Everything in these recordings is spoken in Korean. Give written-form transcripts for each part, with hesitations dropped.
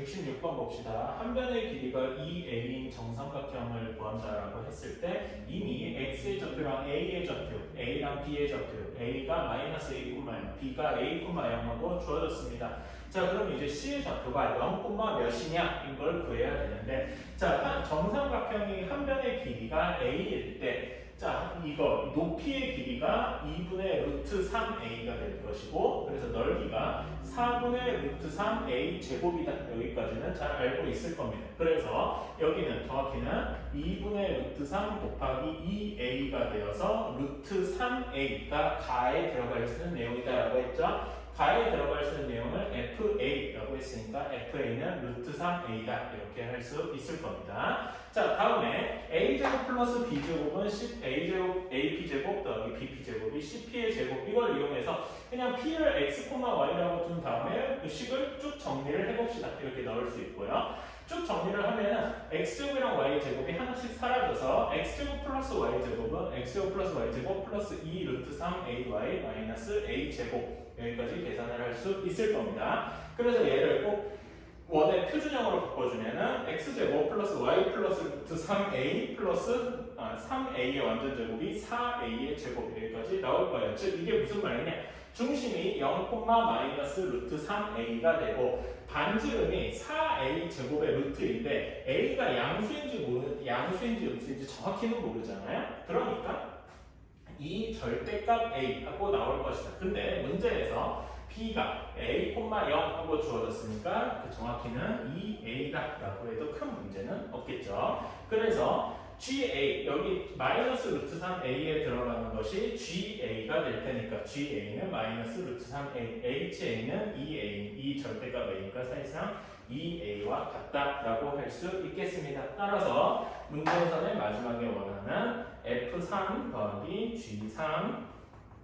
66번 봅시다. 한 변의 길이가 2a인 정삼각형을 구한다라고 했을 때 이미 x의 좌표랑 a의 좌표, a랑 b의 좌표, a가 마이너스 a, b가 a, 0하고 주어졌습니다. 자, 그럼 이제 c의 좌표가 0, 몇이냐 이걸 구해야 되는데, 자, 정삼각형이 한 변의 길이가 a일 때, 자, 이거 높이의 길이가 2분의 루트 3a가 될 것이고, 그래서 넓이가 4분의 루트 3a 제곱이다. 여기까지는 잘 알고 있을 겁니다. 그래서 여기는 정확히는 2분의 루트 3 곱하기 2a가 되어서 루트 3a가 가에 들어갈 수 있는 내용이다라고 했죠. 가에 들어갈 수 있는 내용을 FA라고 했으니까 FA는 루트 3A다 이렇게 할 수 있을 겁니다. 자, 다음에 A제곱 플러스 B제곱은 A제곱, AP제곱 더하기 BP제곱이 CP의 제곱, 이걸 이용해서 그냥 P를 X, Y라고 둔 다음에 그 식을 쭉 정리를 해봅시다. 이렇게 넣을 수 있고요. 쭉 정리를 하면은 x제곱이랑 y제곱이 하나씩 사라져서 x제곱 플러스 y제곱은 x제곱 플러스 y제곱 플러스 2 루트 3ay 마이너스 a제곱, 여기까지 계산을 할 수 있을 겁니다. 그래서 얘를 꼭 원의 표준형으로 바꿔주면은 x제곱 플러스 y 플러스 루트 3a 플러스 3a의 완전 제곱이 4a의 제곱, 여기까지 나올 거예요. 즉 이게 무슨 말이냐? 중심이 0, 마이너스 루트 3a가 되고 반지름이 4a 제곱의 루트인데 a가 양수인지 음수인지 정확히는 모르잖아요. 그러니까 이 절대값 a 하고 나올 것이다. 근데 문제에서 b가 a, 0 하고 주어졌으니까 그 정확히는 2a다 라고 해도 큰 문제는 없겠죠. 그래서 GA, 여기 마이너스 루트 3a에 들어가는 것이 GA가 될 테니까 GA는 마이너스 루트 3a, HA는 2a, 이 절대값 a가 사실상 2a와 같다라고 할 수 있겠습니다. 따라서 문제에서는 마지막에 원하는 F3 더하기 G3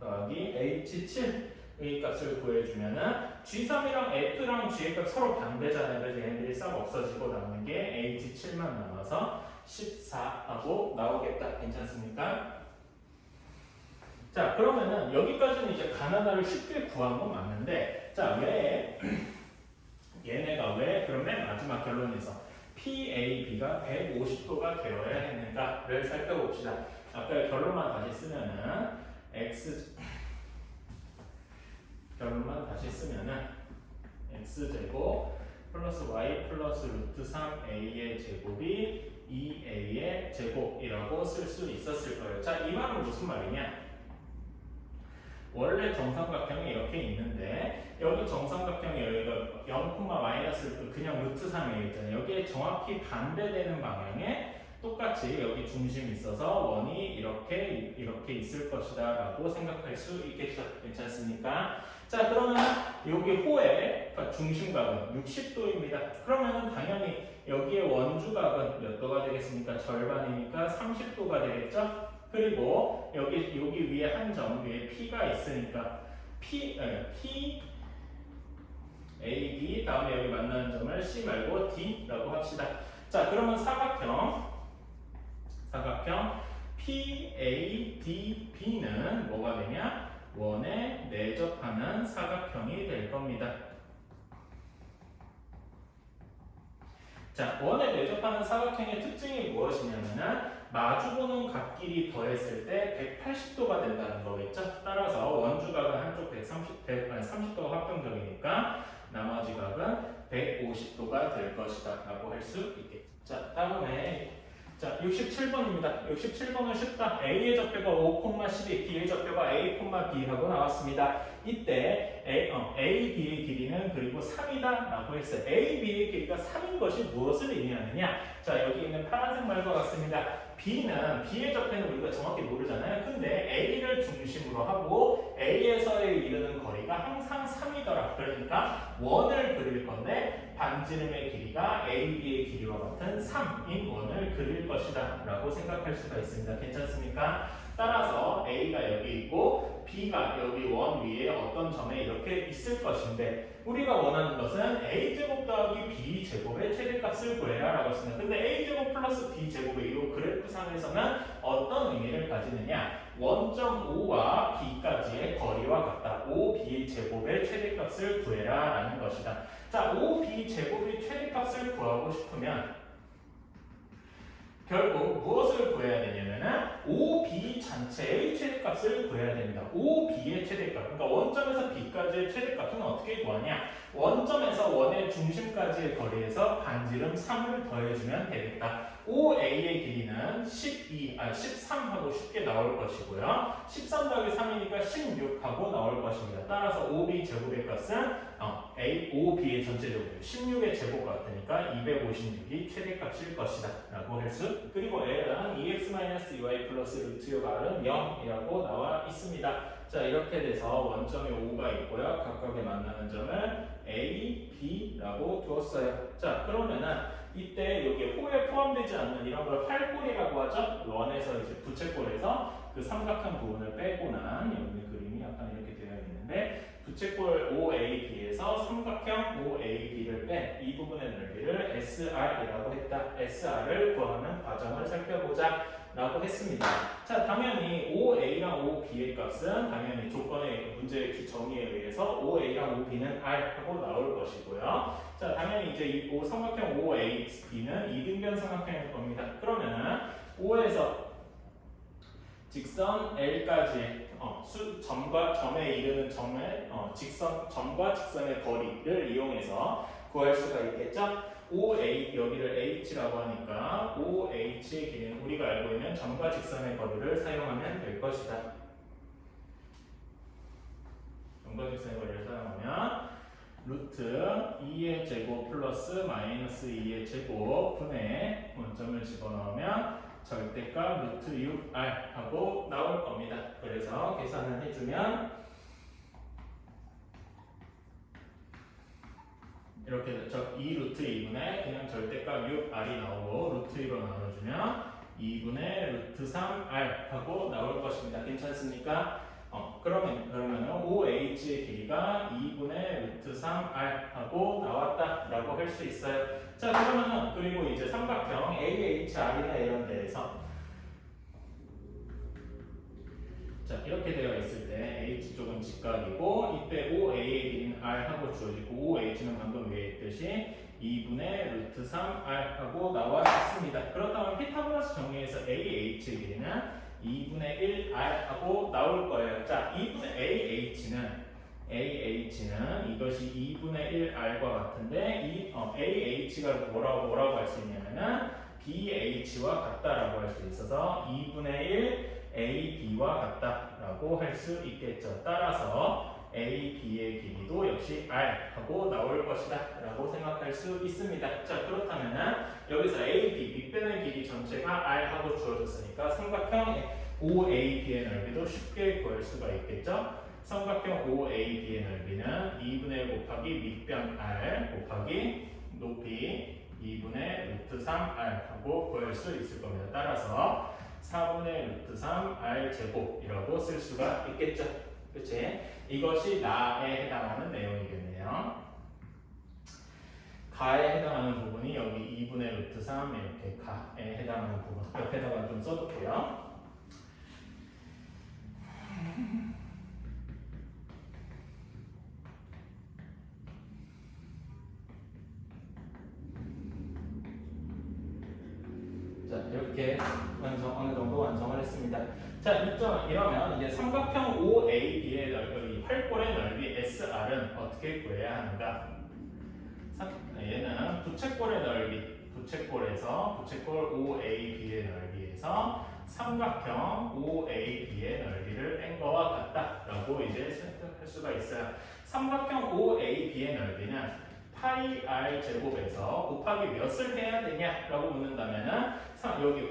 더하기 H7 이 값을 구해주면은 G3이랑 F랑 G의 값 서로 반대잖아요. 그래서 얘네들이 싹 없어지고 남는 게 H7만 남아서 14하고 나오겠다. 괜찮습니까? 자, 그러면은 여기까지는 이제 가나다를 쉽게 구한 건 맞는데, 자, 왜 얘네가 왜 그럼 맨 마지막 결론에서 PAB가 150도가 되어야 했는가를 살펴봅시다. 아까 결론만 다시 쓰면은 x제곱 플러스 y 플러스 루트 3a의 제곱이 2a의 제곱이라고 쓸 수 있었을 거예요. 자, 이 말은 무슨 말이냐? 원래 정삼각형이 이렇게 있는데 여기 정삼각형이 여기가 0, 마이너스 그냥 루트 3에 있잖아요. 여기에 정확히 반대되는 방향에 똑같이 여기 중심이 있어서 원이 이렇게 있을 것이다 라고 생각할 수 있겠죠. 괜찮습니까? 자, 그러면 여기 호의 중심각은 60도입니다. 그러면은 당연히 여기에 원주각은 몇 도가 되겠습니까? 절반이니까 30도가 되겠죠? 그리고 여기 위에 한 점 위에 P가 있으니까 P, A, B 다음에 여기 만나는 점을 C 말고 D라고 합시다. 자, 그러면 사각형 PADB는 뭐가 되냐? 원에 내접하는 사각형이 될 겁니다. 자, 원에 내접하는 사각형의 특징이 무엇이냐면은 마주보는 각끼리 더했을 때 180도가 된다는 거겠죠. 따라서 원주각은 한쪽 30도가 확정적이니까 나머지 각은 150도가 될 것이다 라고 할 수 있겠죠. 자, 다음에 자, 67번입니다. 67번은 쉽다. A의 좌표가 5,12, B의 좌표가 A, B 하고 나왔습니다. 이때 A, B의 길이는 그리고 3이다 라고 했어요. A, B의 길이가 3인 것이 무엇을 의미하느냐? 자, 여기 있는 파란색 말과 같습니다. B는 B의 좌표는 우리가 정확히 모르잖아요. 근데 A를 중심으로 하고 A에서에 이르는 거리가 항상 3이더라. 그러니까 원을 그릴 건데 반지름의 길이가 A, B의 길이와 같은 3인 원을 그릴 것이다 라고 생각할 수가 있습니다. 괜찮습니까? 따라서 A가 여기 있고 B가 여기 원 위에 어떤 점에 이렇게 있을 것인데 우리가 원하는 것은 A제곱 더하기 B제곱의 최대값을 구해라 라고 했습니다. 근데 A제곱 플러스 B제곱의 이 그래프상에서는 어떤 의미를 가지느냐? 원점 O와 B까지의 거리와 같다. OB 제곱의 최대값을 구해라 라는 것이다. 자, OB 제곱의 최대값 최대값을 구하고 싶으면 결국 무엇을 구해야 되냐면은 OB 전체의 최대값을 구해야 됩니다. OB의 최대값, 그러니까 원점에서 B까지의 최대값은 어떻게 구하냐? 원점에서 원의 중심까지의 거리에서 반지름 3을 더해주면 되겠다. OA의 길이는 13하고 쉽게 나올 것이고요. 13 더하기 3이니까 16하고 나올 것입니다. 따라서 OB 제곱의 값은 OB의 전체 제곱, 16의 제곱 같으니까 256이 최대값일 것이다 라고 할 수. 그리고 L은 2x-2y 플러스 루트 6r은 0이라고 나와 있습니다. 자, 이렇게 돼서 원점에 5가 있고요. 각각의 만나는 점을 A, B라고 두었어요. 자, 그러면은 이때 여기 호에 포함되지 않는 이런 걸 활골이라고 하죠. 원에서 이제 부채꼴에서 그 삼각형 부분을 빼고 난 여기 그림이 약간 이렇게 되어 있는데 부채꼴 OAB에서 삼각형 OAB를 뺀 이 부분의 넓이를 SR이라고 했다. SR을 구하는 과정을 살펴보자 라고 했습니다. 자, 당연히 OA랑 OB의 값은 당연히 조건의 문제의 정의에 의해서 OA랑 OB는 R하고 나올 것이고요. 자, 당연히 이제 이 삼각형 OAB는 이등변 삼각형일 겁니다. 그러면은 O에서 직선 L까지 점과 점에 이르는 점의 점과 직선의 거리를 이용해서 구할 수가 있겠죠. OA 여기를 H라고 하니까 OH의 길이는 우리가 알고 있는 점과 직선의 거리를 사용하면 될 것이다. 점과 직선의 거리를 사용하면 루트 2의 제곱 플러스 마이너스 2의 제곱 분의 원점을 집어넣으면 절대값 루트 6r 하고 나올 겁니다. 그래서 계산을 해주면 이렇게 2 루트 2분의 그냥 절대값 6r이 나오고 루트 2로 나눠주면 2분의 루트 3r 하고 나올 것입니다. 괜찮습니까? 그러면 OH의 길이가 2분의 루트 3r 하고 나왔다라고 할 수 있어요. 자, 그러면은 그리고 이제 삼각형 AHR이나 이런 데에서 자, 이렇게 되어 있을 때 H쪽은 직각이고 이때 OA의 길이는 R하고 주어지고 OH는 방금 위에 있듯이 2분의 루트 3R 하고 나와 있습니다. 그렇다면 피타고라스 정리에서 AH의 길이는 2분의 1R 하고 나올 거예요. 자, 2분의 AH는 이것이 2분의 1R과 같은데 이 AH가 뭐라고 할 수 있냐면은 BH와 같다라고 할 수 있어서 2분의 1 AB와 같다라고 할 수 있겠죠. 따라서 AB의 길이도 역시 R하고 나올 것이다 라고 생각할 수 있습니다. 자, 그렇다면 여기서 AB, 밑변의 길이 전체가 R하고 주어졌으니까 삼각형 OAB의 넓이도 쉽게 구할 수가 있겠죠. 삼각형 OAB의 넓이는 2분의 1 곱하기 밑변 R 곱하기 높이 2분의 루트 3R 하고 구할 수 있을 겁니다. 따라서 4분의 루트 3 R 제곱이라고 쓸 수가 있겠죠. 그치? 이것이 나에 해당하는 내용이겠네요. 가에 해당하는 부분이 여기 2분의 루트 3 이렇게 가에 해당하는 부분 옆에다가 좀 써둘게요. 자, 이렇게 어느 정도 완성을 했습니다. 자, 이러면 이제 삼각형 OAB의 넓이, 활골의 넓이 SR은 어떻게 구해야 하는가? 얘는 부채꼴의 넓이, 부채꼴 OAB의 넓이에서 삼각형 OAB의 넓이를 뺀 거와 같다라고 이제 생각할 수가 있어요. 삼각형 OAB의 넓이는 파이 r 제곱에서 곱하기 몇을 해야 되냐라고 묻는다면은 여기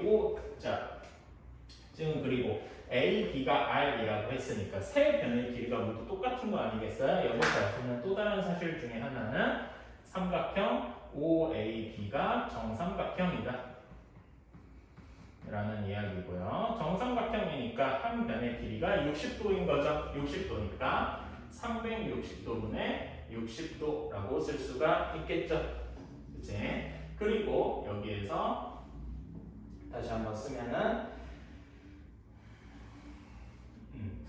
지금 그리고 A, B가 R이라고 했으니까 세 변의 길이가 모두 똑같은 거 아니겠어요? 여기서 알 수 있는 또 다른 사실 중에 하나는 삼각형 OAB가 정삼각형이다 라는 이야기고요. 정삼각형이니까 한 변의 길이가 60도인 거죠. 60도니까 360도분의 60도라고 쓸 수가 있겠죠. 그치? 그리고 여기에서 다시 한번 쓰면은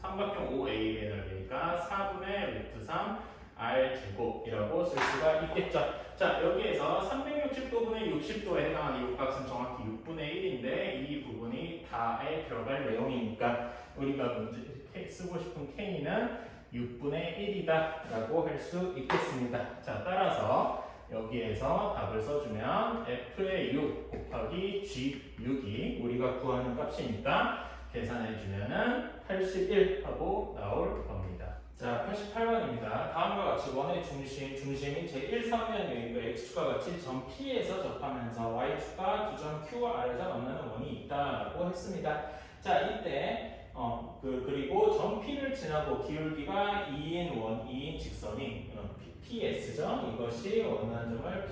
삼각형 OA의 넓이니까 4분의 루트 3 R 제곱이라고 쓸 수가 있겠죠. 자, 여기에서 360 30도분의 60도에 해당하는 이 값은 정확히 6분의 1인데 이 부분이 다에 들어갈 내용이니까 우리가 문제 이렇게 쓰고 싶은 K는 6분의 1이다 라고 할 수 있겠습니다. 자, 따라서 여기에서 답을 써주면 F의 6 곱하기 G6이 우리가 구하는 값이니까 계산해주면은 81 하고 나올 겁니다. 자, 88번입니다. 다음과 같이 원의 중심이 제1상면의 x축과 같이 점 P에서 접하면서 y축과 두 점 Q와 R에서 만나는 원이 있다라고 했습니다. 자, 이때 그리고 점 P를 지나고 기울기가 2인 원, 2인 직선이 PS죠. 이것이 원하는 점을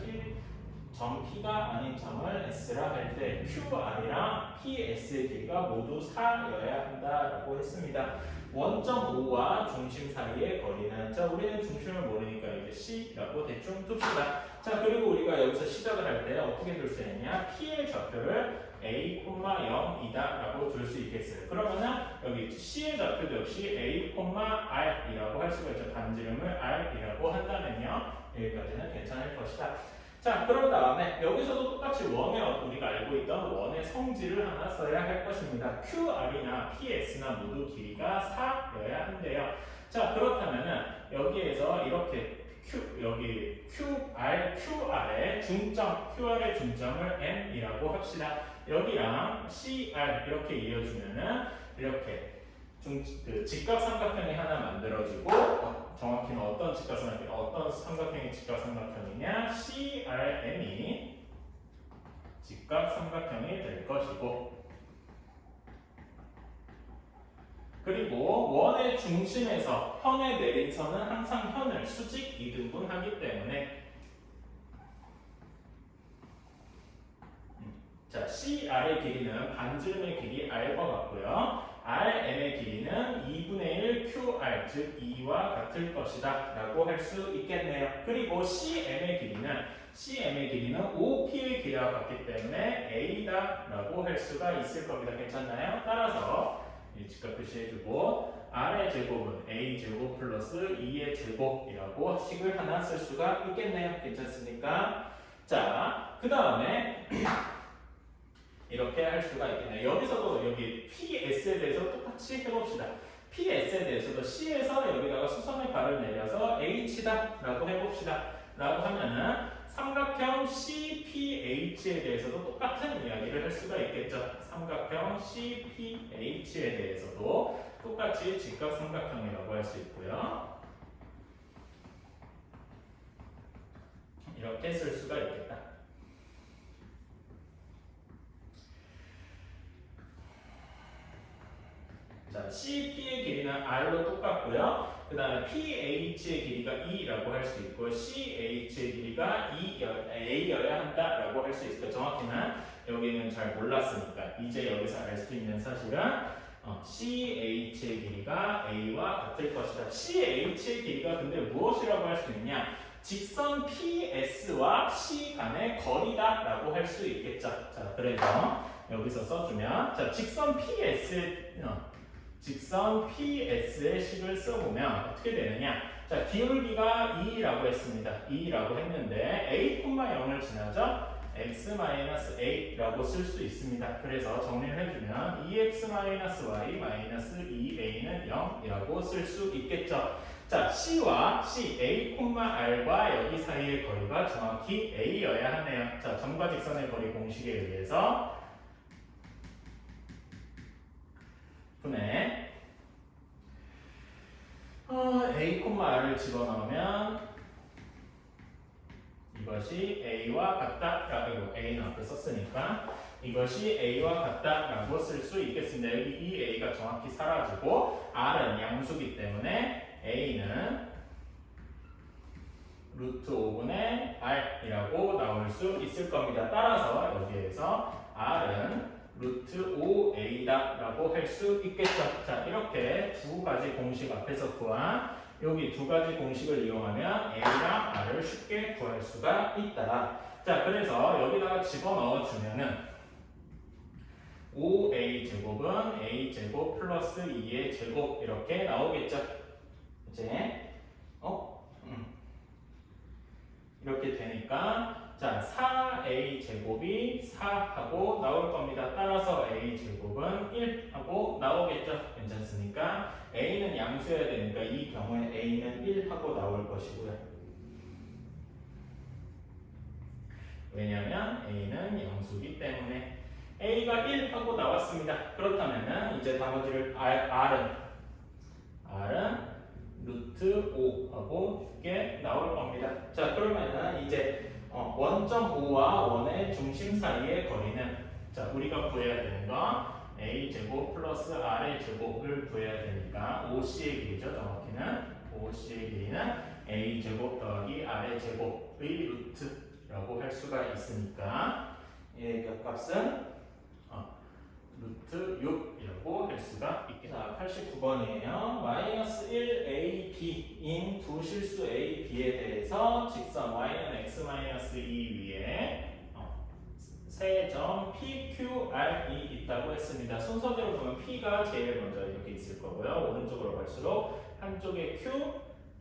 점 P가 아닌 점을 S라 할 때 QR이랑 PS의 길이가 모두 4여야 한다라고 했습니다. 원점 O와 중심 사이의 거리는, 자, 우리는 중심을 모르니까 이제 C라고 대충 둡시다. 자, 그리고 우리가 여기서 시작을 할 때 어떻게 둘 수 있냐? P의 좌표를 A, 0이다 라고 둘 수 있겠어요. 그러면은 여기 C의 좌표도 역시 A, R이라고 할 수가 있죠. 반지름을 R이라고 한다면요, 여기까지는 괜찮을 것이다. 자, 그런 다음에 여기서도 똑같이 우리가 알고 있던 원의 성질을 하나 써야 할 것입니다. QR이나 PS나 모두 길이가 4여야 한대요. 자, 그렇다면은 여기에서 이렇게 여기 QR의 중점, QR의 중점을 M이라고 합시다. 여기랑 CR 이렇게 이어주면은 이렇게 직각삼각형이 하나 만들어지고, 정확히는 어떤 삼각형이 직각삼각형이냐? CRM이 직각삼각형이 될 것이고, 그리고 원의 중심에서 현에 내린 선은 항상 현을 수직 이등분하기 때문에, 자, CR의 길이는 반지름의 길이 R과 같고요. RM의 길이는 2분의 1 QR, 즉 2와 같을 것이다 라고 할 수 있겠네요. 그리고 CM의 길이는 OP의 길이와 같기 때문에 A다 라고 할 수가 있을 겁니다. 괜찮나요? 따라서 직각 표시해주고, R의 제곱은 A 제곱 플러스 2의 제곱이라고 식을 하나 쓸 수가 있겠네요. 괜찮습니까? 자, 그 다음에 이렇게 할 수가 있겠네요. 여기서도 여기 PS에 대해서 똑같이 해봅시다. PS에 대해서도 C에서 여기다가 수선의 발을 내려서 H다 라고 해봅시다. 라고 하면은 삼각형 CPH에 대해서도 똑같은 이야기를 할 수가 있겠죠. 삼각형 CPH에 대해서도 똑같이 직각삼각형이라고 할 수 있고요. 이렇게 쓸 수가 있겠다. 자, CP의 길이는 R로 똑같고요. 그 다음에 PH의 길이가 2라고 할 수 있고, CH의 길이가 A여야 한다라고 할 수 있어요. 정확히는 여기는 잘 몰랐으니까 이제 여기서 알 수 있는 사실은 CH의 길이가 A와 같을 것이다. CH의 길이가 근데 무엇이라고 할 수 있냐? 직선 PS와 C 간의 거리다라고 할 수 있겠죠. 자, 그래서 여기서 써주면, 자, 직선 PS의 식을 써보면 어떻게 되느냐? 자, 기울기가 2라고 했습니다. 2라고 했는데 A, 0을 지나죠? x-a라고 쓸 수 있습니다. 그래서 정리를 해주면 2x-y 2a는 0이라고 쓸 수 있겠죠. 자, C와 C, A, R과 여기 사이의 거리가 정확히 A여야 하네요. 자, 점과 직선의 거리 공식에 의해서 분의 A, R을 집어넣으면 이것이 A와 같다라고, A는 앞에 썼으니까 이것이 A와 같다라고 쓸 수 있겠습니다. 여기 이 A가 정확히 사라지고 R은 양수기 때문에 A는 루트 5분의 R이라고 나올 수 있을 겁니다. 따라서 여기에서 R은 루트 5A다 라고 할 수 있겠죠. 자, 이렇게 두 가지 공식 앞에서 구한 여기 두 가지 공식을 이용하면 A랑 R을 쉽게 구할 수가 있다. 자, 그래서 여기다가 집어넣어 주면은 5A 제곱은 A 제곱 플러스 2의 제곱 이렇게 나오겠죠. 이제 이렇게 되니까 자, 4a 제곱이 4하고 나올 겁니다. 따라서 a 제곱은 1하고 나오겠죠. 괜찮습니까? a는 양수여야 되니까 이 경우에 a는 1하고 나올 것이고요. 왜냐하면 a는 양수이기 때문에 a가 1하고 나왔습니다. 그렇다면은 이제 나머지를 r은 루트 5하고 이게 나올 겁니다. 자, 그러면은 이제 1.5와 원의 중심 사이의 거리는 자, 우리가 구해야 되는 거 a 제곱 플러스 r의 제곱을 구해야 되니까 5c의 길이죠. 정확히는 5c의 길이는 a 제곱 더하기 r의 제곱의 루트라고 할 수가 있으니까 얘의 값은 루트 6이라고 할 수가 있겠다. 89번이에요. 마이너스 1ab인 두 실수 ab에 대해서 직선 y는 x-2 위에 세 점 PQR이 있다고 했습니다. 순서대로 보면 P가 제일 먼저 이렇게 있을 거고요. 오른쪽으로 갈수록 한쪽에 Q,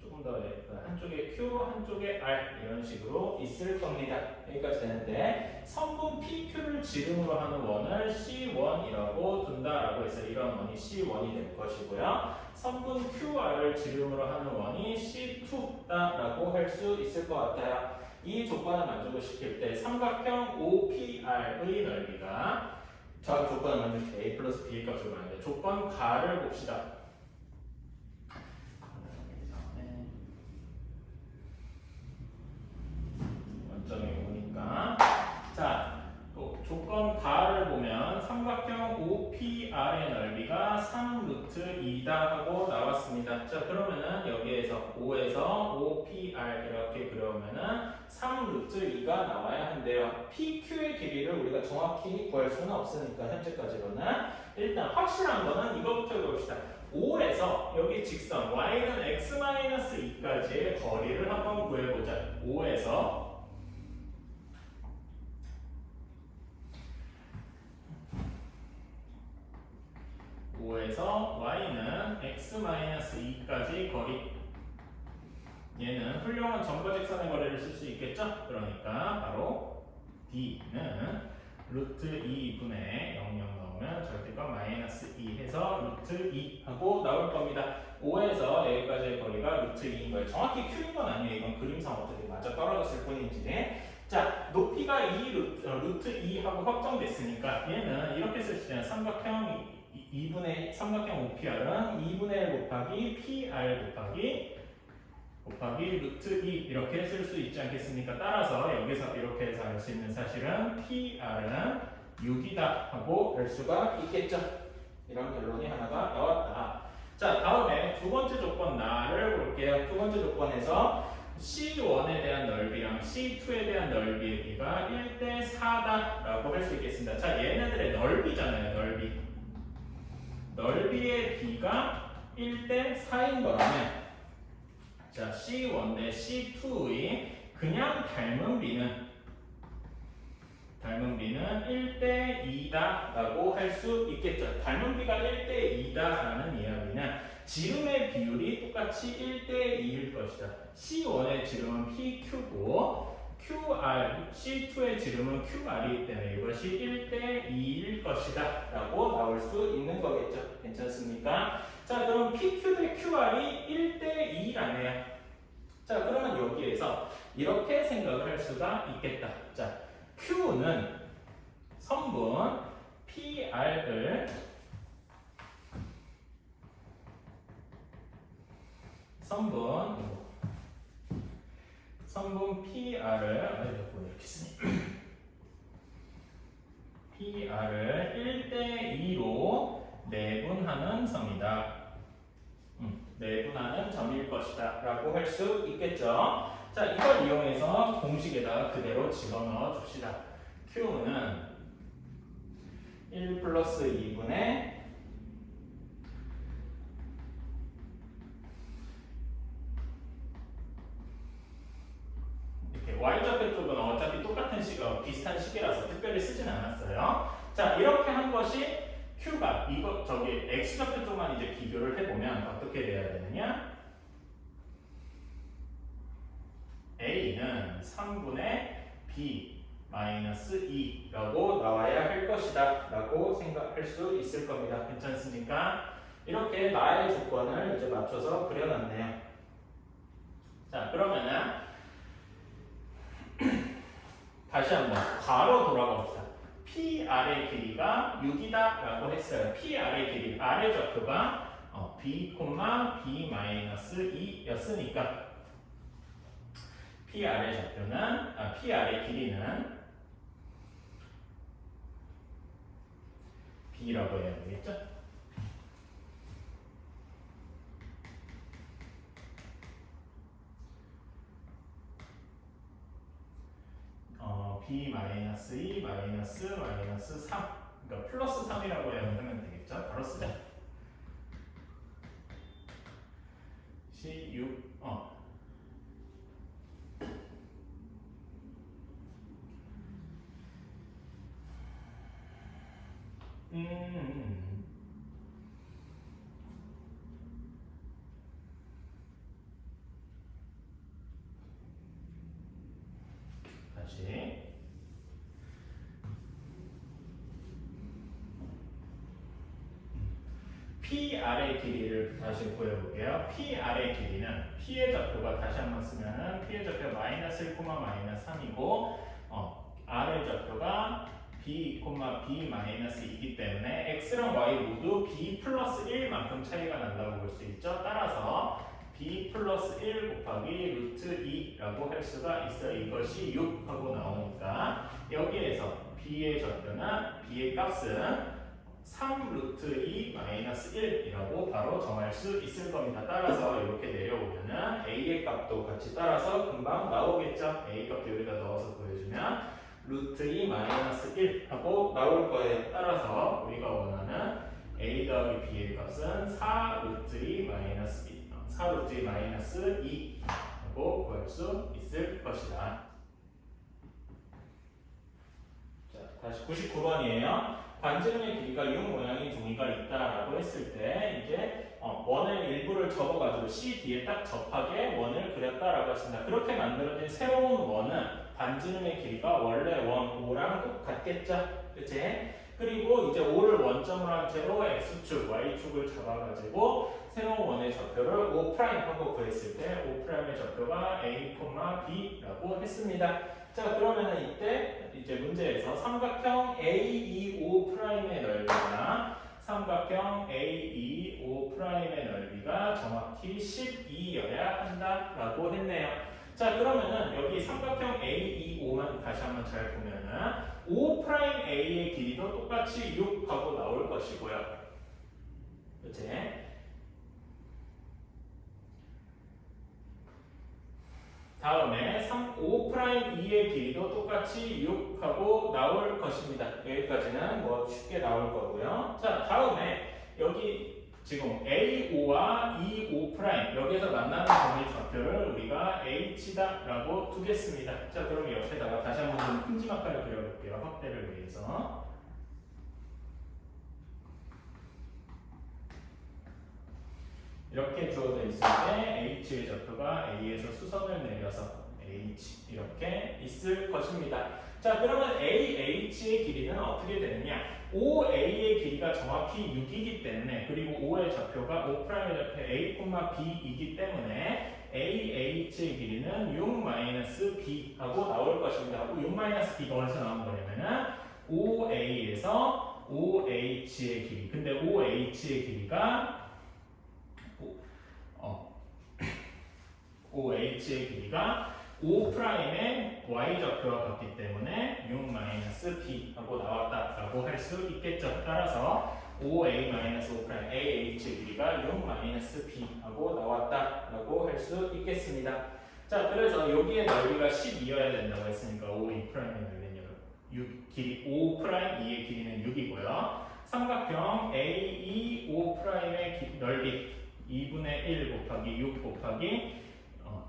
조금 더 한쪽에 Q, 한쪽에 R 이런 식으로 있을 겁니다. 여기까지 되는데 선분 PQ를 지름으로 하는 원을 C1이라고 둔다라고 해서 이런 원이 C1이 될 것이고요. 선분 QR을 지름으로 하는 원이 C2다라고 할 수 있을 것 같아요. 이 조건을 만족을 시킬 때 삼각형 OPR의 넓이가 저 조건을 만족시킬 때 A 플러스 B의 값을 구하는데 조건 가를 봅시다. 원점이 오니까 자, 또 조건 가를 보면 삼각형 OPR의 넓이가 3루트 2다 하고 나왔습니다. 자, 그러면은 여기에서 5에서 OPR 이렇게 그려오면은 3루트 2가 나와야 한대요. PQ의 길이를 우리가 정확히 구할 수는 없으니까 현재까지로는 일단 확실한 거는 이거부터 해봅시다. 5에서 여기 직선 y는 x-2까지의 거리를 한번 구해보자. 5에서 y는 x-2까지 거리. 얘는 훌륭한 점과 직선의 거리를 쓸 수 있겠죠? 그러니까 바로 d는 루트 2분의 00 넣으면 절대값 마이너스 2 해서 루트 2 하고 나올 겁니다. 5에서 여기까지의 거리가 루트 2인 거예요. 정확히 q인 건 아니에요. 이건 그림상 어떻게 맞아 떨어졌을 뿐이지. 자, 높이가 2 루트 2 하고 확정됐으니까 얘는 이렇게 쓸 수 있잖아요. 삼각형 OPR은 2분의 1 곱하기 PR 곱하기 루트 2 이렇게 쓸 수 있지 않겠습니까? 따라서 여기서 이렇게 해서 알 수 있는 사실은 PR은 6이다 하고 알 수가 있겠죠. 이런 결론이 하나가 나왔다. 자, 다음에 두 번째 조건 나를 볼게요. 두 번째 조건에서 C1에 대한 넓이랑 C2에 대한 넓이의 비가 1대 4다라고 할 수 있겠습니다. 자, 얘네들의 넓이잖아요. 넓이의 비가 1대 4인 거라면 자, C1 대 C2의 그냥 닮은 비는 1대 2다 라고 할 수 있겠죠. 닮은 비가 1대 2다 라는 이야기는 지름의 비율이 똑같이 1대 2일 것이다. C1의 지름은 PQ고 C2의 지름은 QR이기 때문에 이것이 1대 2일 것이다 라고 나올 수 있는 거겠죠. 괜찮습니까? 자, 그럼 PQ 대 QR이 1대 2라네요. 자, 그러면 여기에서 이렇게 생각을 할 수가 있겠다. 자, Q는 선분 PR을 선분 PR을 이렇게 쓰니 PR을 1대 2로 내분하는 점이다. 내분하는 점일 것이다 라고 할 수 있겠죠. 자, 이걸 이용해서 공식에다가 그대로 집어넣어 줍시다. Q는 1 플러스 2분의 이렇게 Y좌표 쪽은 어차피 똑같은 비슷한 식이라서 특별히 쓰진 않았어요. 자, 이렇게 한 것이 Q가 X좌표 쪽만 이제 비교를 해보면 어떻게 돼야 되느냐? A는 3분의 b 마이너스 2라고 나와야 할 것이다 라고 생각할 수 있을 겁니다. 괜찮습니까? 이렇게 나의 조건을 이제 맞춰서 그려놨네요. 자, 그러면은 다시 한번 괄호 돌아가 봅시다. PR의 길이가 6이다 라고 했어요. PR의 길이, R의 좌표가 B, B 마이너스 2였으니까 PR의 좌표는, PR의 길이는 B라고 해야 되겠죠? B 마이너스 2 마이너스 3, 그러니까 플러스 3이라고 하면 되겠죠? 바로 쓰자. C6 다시 PR의 길이를 다시 구해볼게요. PR의 길이는 P의 좌표가 다시 한번 쓰면은 P의 좌표가 마이너스 1, 마이너스 3이고 R의 좌표가 B, B 마이너스 2이기 때문에 X랑 Y 모두 B 플러스 1만큼 차이가 난다고 볼 수 있죠. 따라서 B 플러스 1 곱하기 루트 2라고 할 수가 있어요. 이것이 6하고 나오니까 여기에서 B의 좌표나 B의 값은 3 루트 2 마이너스 1이라고 바로 정할 수 있을 겁니다. 따라서 이렇게 내려오면은 A의 값도 같이 따라서 금방 나오겠죠. A 값도 여기다 넣어서 보여주면 루트 2 마이너스 1 하고 나올 거예요. 따라서 우리가 원하는 A 더하기 B의 값은 4 루트 2 마이너스 2, 4 루트 2 마이너스 2 하고 구할 수 있을 것이다. 자, 다시 99번이에요. 반지름의 길이가 6 모양의 종이가 있다라고 했을 때 이제 원의 일부를 접어가지고 C 뒤에 딱 접하게 원을 그렸다라고 했습니다. 그렇게 만들어진 새로운 원은 반지름의 길이가 원래 원 5랑 똑같겠죠? 그치? 그리고 이제 5를 원점으로 한 채로 X축, Y축을 잡아가지고 새로운 원의 좌표를 5' 하고 구했을 때 5'의 좌표가 A, B라고 했습니다. 자, 그러면은 이때 이제 문제에서 삼각형 AEO'의 넓이가 삼각형 AEO'의 넓이가 정확히 12여야 한다라고 했네요. 자, 그러면은 여기 삼각형 AEO만 다시 한번 잘 보면은 O'A의 길이도 똑같이 6하고 나올 것이고요. 그치? 다음에 5'2의 길이도 똑같이 6하고 나올 것입니다. 여기까지는 뭐 쉽게 나올 거고요. 자, 다음에 여기 지금 AO와 EO' 여기에서 만나는 점의 좌표를 우리가 H다라고 두겠습니다. 자, 그럼 옆에다가 다시 한번 좀 큼지막하게 그려볼게요. 확대를 위해서. 이렇게 주어져 있을 때 H의 좌표가 A에서 수선을 내려서 H 이렇게 있을 것입니다. 자, 그러면 AH의 길이는 어떻게 되느냐? OA의 길이가 정확히 6이기 때문에 그리고 O의 좌표가 O'의 좌표 A, B이기 때문에 AH의 길이는 6-B 하고 나올 것입니다. 6-B가 어디서 나온 거냐면은 OA에서 OH의 길이. 근데 OH의 길이가 OH의 길이가 O'의 Y좌표와 같기 때문에 6-B 하고 나왔다라고 할 수 있겠죠. 따라서 OA-O' AH의 길이가 6-B 하고 나왔다라고 할 수 있겠습니다. 자, 그래서 여기에 넓이가 12여야 된다고 했으니까 OE'의 넓이는 6, 길이 O'2의 길이는 6이고요. 삼각형 AEO'의 넓이 2분의 1 곱하기 6 곱하기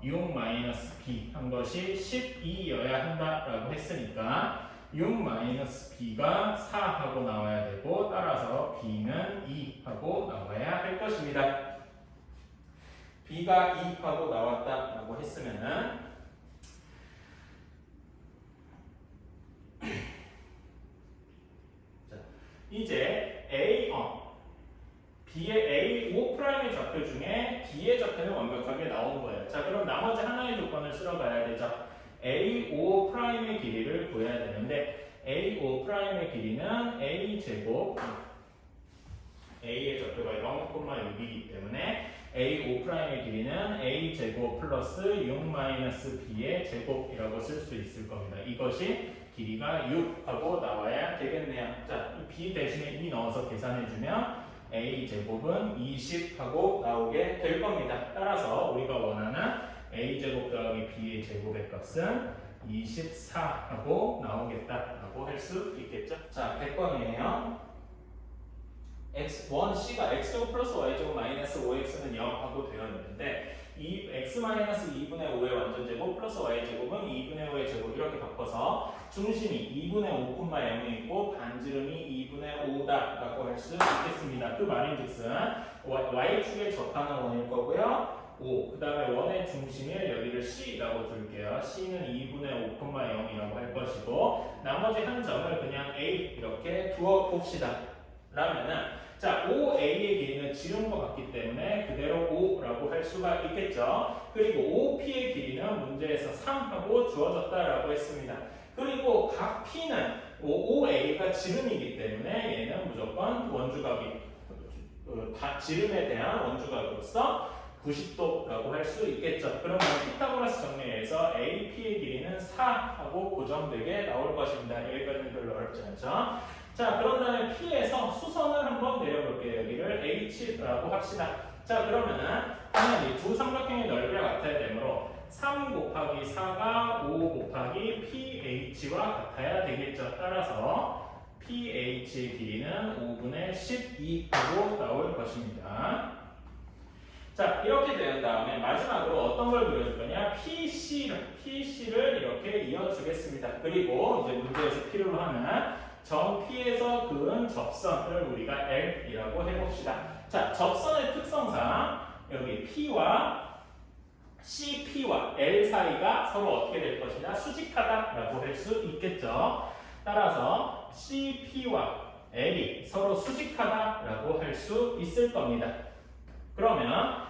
6-B 한 것이 12여야 한다라고 했으니까 6-B가 4하고 나와야 되고 따라서 B는 2하고 나와야 할 것입니다. B가 2하고 나왔다라고 했으면은 이제 B의 A, O'의 좌표 중에 B의 좌표는 완벽하게 나온 거예요. 자, 그럼 나머지 하나의 조건을 쓸어 가야 되죠. A, O'의 길이를 구해야 되는데 A, O'의 길이는 A 제곱 A의 좌표가 0,6이기 때문에 A, O'의 길이는 A 제곱 플러스 6 마이너스 B의 제곱이라고 쓸 수 있을 겁니다. 이것이 길이가 6하고 나와야 되겠네요. 자, B 대신에 2 넣어서 계산해주면 A 제곱은 20하고 나오게 될 겁니다. 따라서 우리가 원하는 A 제곱 더하기 B의 제곱의 값은 24하고 나오겠다라고 할 수 있겠죠. 자, 100번이에요. X1C가 X제곱 플러스 Y제곱 마이너스 5X는 0하고 되어 있는데 이 X 마이너스 2분의 5의 완전제곱 플러스 Y제곱은 2분의 5의 제곱 이렇게 바꿔서 중심이 2분의 5,0이 있고 반지름이 2분의 5다라고 할 수 있겠습니다. 그 말인즉슨 Y축에 접하는 원일 거고요. 5, 그 다음에 원의 중심을 여기를 C라고 둘게요. C는 2분의 5,0이라고 할 것이고 나머지 한 점을 그냥 A 이렇게 두어 봅시다. 라면은 자, OA의 길이는 지름과 같기 때문에 그대로 5라고 할 수가 있겠죠. 그리고 OP의 길이는 문제에서 3하고 주어졌다라고 했습니다. 그리고 각 P는 OA가 지름이기 때문에 얘는 무조건 원주각이 지름에 대한 원주각으로서 90도라고 할 수 있겠죠. 그러면 피타고라스 정리에서 AP의 길이는 4하고 고정되게 나올 것입니다. 여기까지는 별로 어렵지 않죠. 자, 그런 다음에 P에서 수선을 한번 내려볼게요. 여기를 H라고 합시다. 자, 그러면은 당연히 두 삼각형의 넓이가 같아야 되므로 3 곱하기 4가 5 곱하기 PH와 같아야 되겠죠. 따라서 PH의 길이는 5분의 12하고 나올 것입니다. 자, 이렇게 된 다음에 마지막으로 어떤 걸 그려줄 거냐? PC를 이렇게 이어주겠습니다. 그리고 이제 문제에서 필요로 하는 점 P에서 그은 접선을 우리가 L이라고 해봅시다. 자, 접선의 특성상 여기 P와 CP와 L 사이가 서로 어떻게 될 것이냐? 수직하다라고 할 수 있겠죠. 따라서 CP와 L이 서로 수직하다라고 할 수 있을 겁니다. 그러면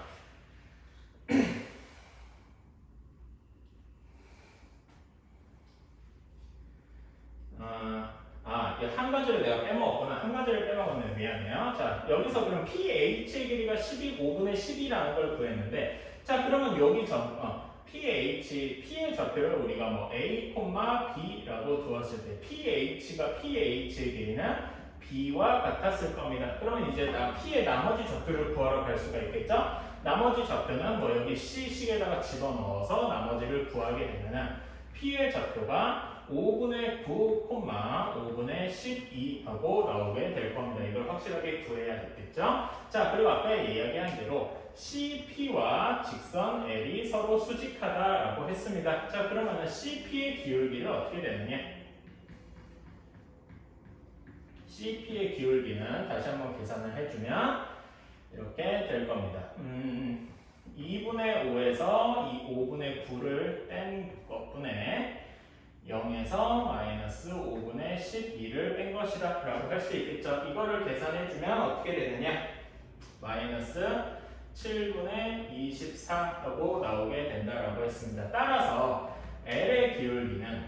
한 가지를 내가 빼먹었구나. 한 가지를 빼먹었네. 미안해요. 자, 여기서 그럼 PH의 길이가 5분의 10이라는 걸 구했는데, 자, 그러면 여기 P의 좌표를 우리가 뭐 A, B라고 두었을 때 PH의 길이는 B와 같았을 겁니다. 그러면 이제 P의 나머지 좌표를 구하러 갈 수가 있겠죠? 나머지 좌표는 뭐 여기 C식에다가 집어넣어서 나머지를 구하게 되면은 P의 좌표가 5분의 9, 5분의 12하고 나오게 될 겁니다. 이걸 확실하게 구해야겠죠? 자, 그리고 아까 이야기한 대로 CP와 직선 L이 서로 수직하다라고 했습니다. 자, 그러면 CP의 기울기는 어떻게 되느냐? CP의 기울기는 다시 한번 계산을 해주면 이렇게 될 겁니다. 2분의 5에서 이 5분의 9를 뺀 것분에 0에서 마이너스 5분의 12를 뺀 것이다 라고 할 수 있겠죠. 이거를 계산해주면 어떻게 되느냐? 마이너스 7분의 24하고 나오게 된다라고 했습니다. 따라서 L의 기울기는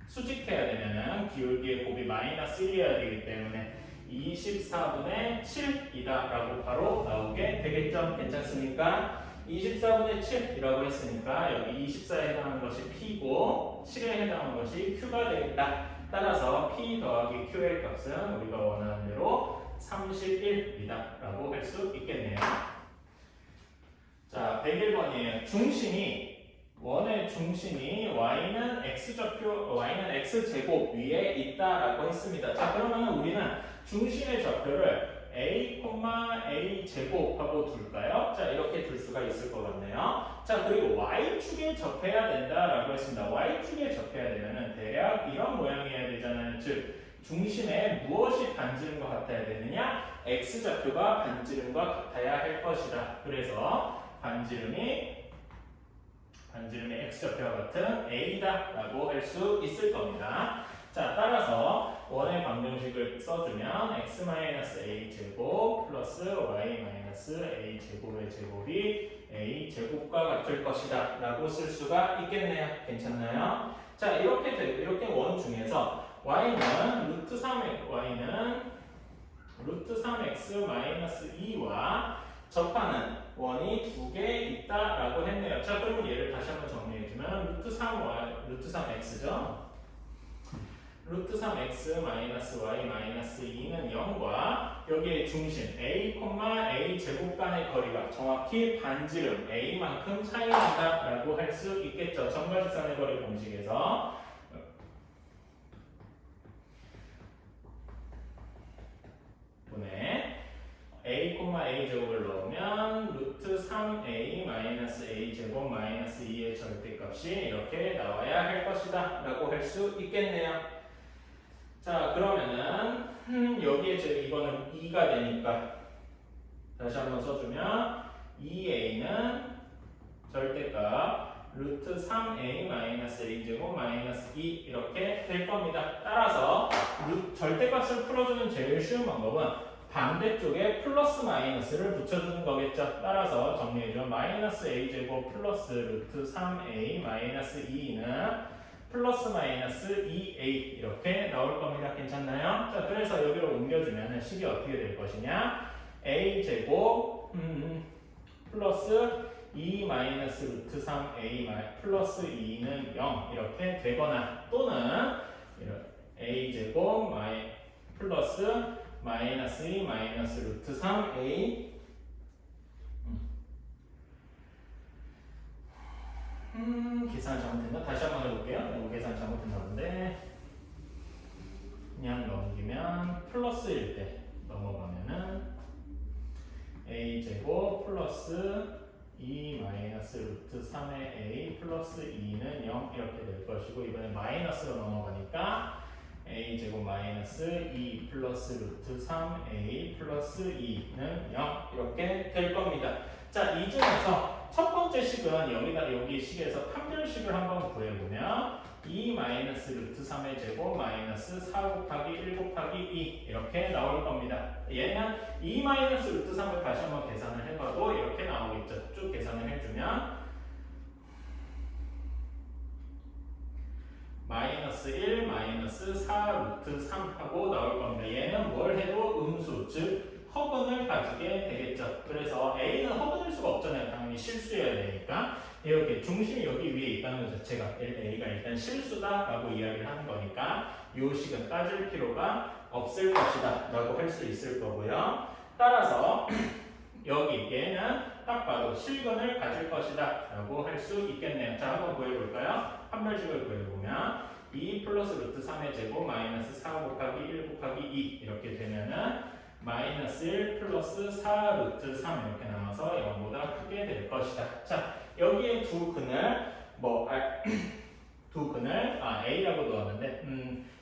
수직해야 되면은 기울기의 곱이 마이너스 1이어야 되기 때문에 24분의 7이다 라고 바로 나오게 되겠죠. 괜찮습니까? 24분의 7이라고 했으니까 여기 24에 해당하는 것이 P고 7에 해당하는 것이 Q가 되겠다. 따라서 P 더하기 Q의 값은 우리가 원하는 대로 31이다 라고 할 수 있겠네요. 자, 101번이에요. 원의 중심이 Y는 X제곱 위에 있다라고 했습니다. 자, 그러면 우리는 중심의 좌표를 A, A 제곱하고 둘까요? 자, 이렇게 둘 수가 있을 것 같네요. 자, 그리고 Y축에 접해야 된다라고 했습니다. Y축에 접해야 되면은 대략 이런 모양이어야 되잖아요. 즉, 중심에 무엇이 반지름과 같아야 되느냐? X좌표가 반지름과 같아야 할 것이다. 그래서 반지름이 X좌표와 같은 A다 라고 할 수 있을 겁니다. 자, 따라서 원의 방정식을 써주면 x-a 제곱 플러스 y-a 제곱의 제곱이 a 제곱과 같을 것이다 라고 쓸 수가 있겠네요. 괜찮나요? 자, 이렇게 원 중에서 y는 루트 3x-2와 접하는 원이 두 개 있다라고 했네요. 자, 그러면 얘를 다시 한번 정리해주면 루트 3x죠. 루트 3x 마이너스 y 마이너스 2는 0과 여기에 중심 a, a 제곱 간의 거리가 정확히 반지름 a만큼 차이 난다라고 할 수 있겠죠. 정과직선의 거리 공식에서 분의 a, a 제곱을 넣으면 루트 3a 마이너스 a 제곱 마이너스 2의 절대값이 이렇게 나와야 할 것이다 라고 할 수 있겠네요. 자, 그러면은 여기에 이거는 2가 되니까 다시 한번 써주면 2a는 절대값 루트 3a 마이너스 a 제곱 마이너스 2 이렇게 될 겁니다. 따라서 절대값을 풀어주는 제일 쉬운 방법은 반대쪽에 플러스 마이너스를 붙여주는 거겠죠. 따라서 정리해주면 마이너스 a 제곱 플러스 루트 3a 마이너스 2는 플러스 마이너스 2a 이렇게 나올 겁니다. 괜찮나요? 자, 그래서 여기로 옮겨주면 식이 어떻게 될 것이냐? a 제곱 플러스 2 마이너스 루트 3a 플러스 2는 0 이렇게 되거나 또는 a 제곱 플러스 마이너스 2 마이너스 루트 3a 계산 잘못했나? 다시 한번 해볼게요. 이거 계산 잘못했나 본데 그냥 넘기면 플러스일 때 넘어가면은 a 제곱 플러스 2 마이너스 루트 3의 a 플러스 2는 0 이렇게 될 것이고 이번에 마이너스로 넘어가니까 a 제곱 마이너스 2 플러스 루트 3a 플러스 2는 0 이렇게 될 겁니다. 자, 이 중에서 첫 번째 식은 여기 식에서 판별식을 한번 구해보면 2 마이너스 루트 3의 제곱 마이너스 4 곱하기 1 곱하기 2 이렇게 나올 겁니다. 얘는 2 마이너스 루트 3을 다시 한번 계산을 해봐도 이렇게 나오겠죠. 쭉 계산을 해주면 마이너스 1 마이너스 4 루트 3 하고 나올 겁니다. 얘는 뭘 해도 음수 즉 허근을 가지게 되겠죠. 그래서 A는 허근일 수가 없잖아요. 당연히 실수여야 되니까 이렇게 중심이 여기 위에 있다는 것 자체가 A가 일단 실수다라고 이야기를 하는 거니까 이 식은 따질 필요가 없을 것이다 라고 할 수 있을 거고요. 따라서 여기 얘는 딱 봐도 실근을 가질 것이다 라고 할 수 있겠네요. 자, 한번 구해볼까요? 판별식을 구해보면 2 플러스 루트 3의 제곱 마이너스 4 곱하기 1 곱하기 2 이렇게 되면은 마이너스 1 플러스 4 루트 3 이렇게 나와서 0보다 크게 될 것이다. 자, 여기에 두 근을 A라고 넣었는데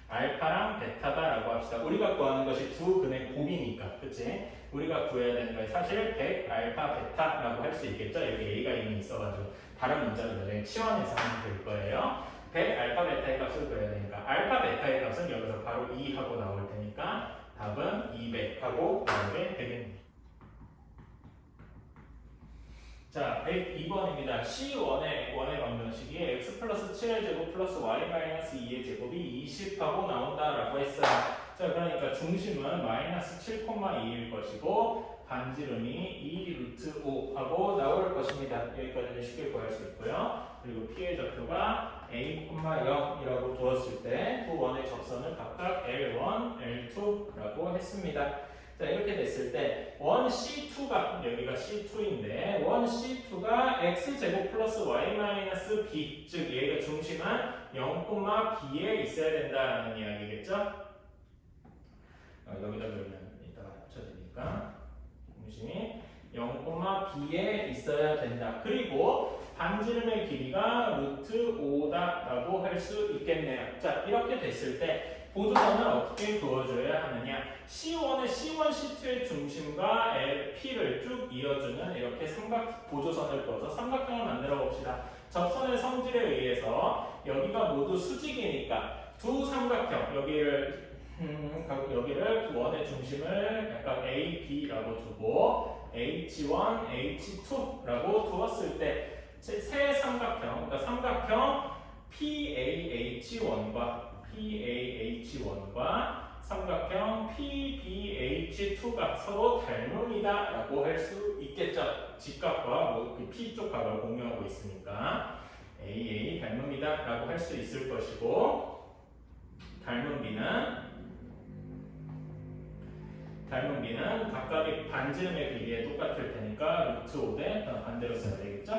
알파랑 베타다라고 합시다. 우리가 구하는 것이 두 근의 곱이니까, 그치? 우리가 구해야 되는 건 사실 100 알파 베타라고 할 수 있겠죠? 여기 A가 이미 있어가지고 다른 문자를 나중에 치환해서 하면 될 거예요. 100 알파 베타의 값을 구해야 되니까 알파 베타의 값은 여기서 바로 2하고 나올 테니까 답은 200하고 나오게 되겠습니다. 자, 102번입니다. C1의 원의 방정식이 x 플러스 7의 제곱 플러스 y 마이너스 2의 제곱이 20하고 나온다라고 했어요. 자, 그러니까 중심은 마이너스 7,2일 것이고 반지름이 2 루트 5하고 나올 것입니다. 여기까지는 쉽게 구할 수 있고요. 그리고 P의 좌표가 a,0이라고 두었을 때 두 원의 접선을 각각 L1, L2라고 했습니다. 자, 이렇게 됐을 때 원 C2가 여기가 C2인데 원 C2가 X제곱 플러스 Y 마이너스 B 즉 얘가 중심은 0,B에 있어야 된다는 이야기겠죠? 여기다 그러면 이따가 합쳐지니까 중심이 0,B에 있어야 된다. 그리고 반지름의 길이가 루트 5다라고 할 수 있겠네요. 자, 이렇게 됐을 때 보조선을 어떻게 그어줘야 하느냐? C1의 C1, C2의 중심과 P를 쭉 이어주는 이렇게 보조선을 그어서 삼각형을 만들어 봅시다. 접선의 성질에 의해서 여기가 모두 수직이니까 두 삼각형 여기를 원의 중심을 약간 A, B라고 두고 H1, H2라고 두었을 때 세 삼각형, 그러니까 삼각형 PAH1과 삼각형 PBH2가 서로 닮음이다라고 할 수 있겠죠. 직각과 그 P 쪽 각을 공유하고 있으니까 AA 닮음이다라고 할 수 있을 것이고, 닮은 B는 각각의 반지름의 비례에 똑같을 테니까 루트 5대 반대로 써야 되겠죠?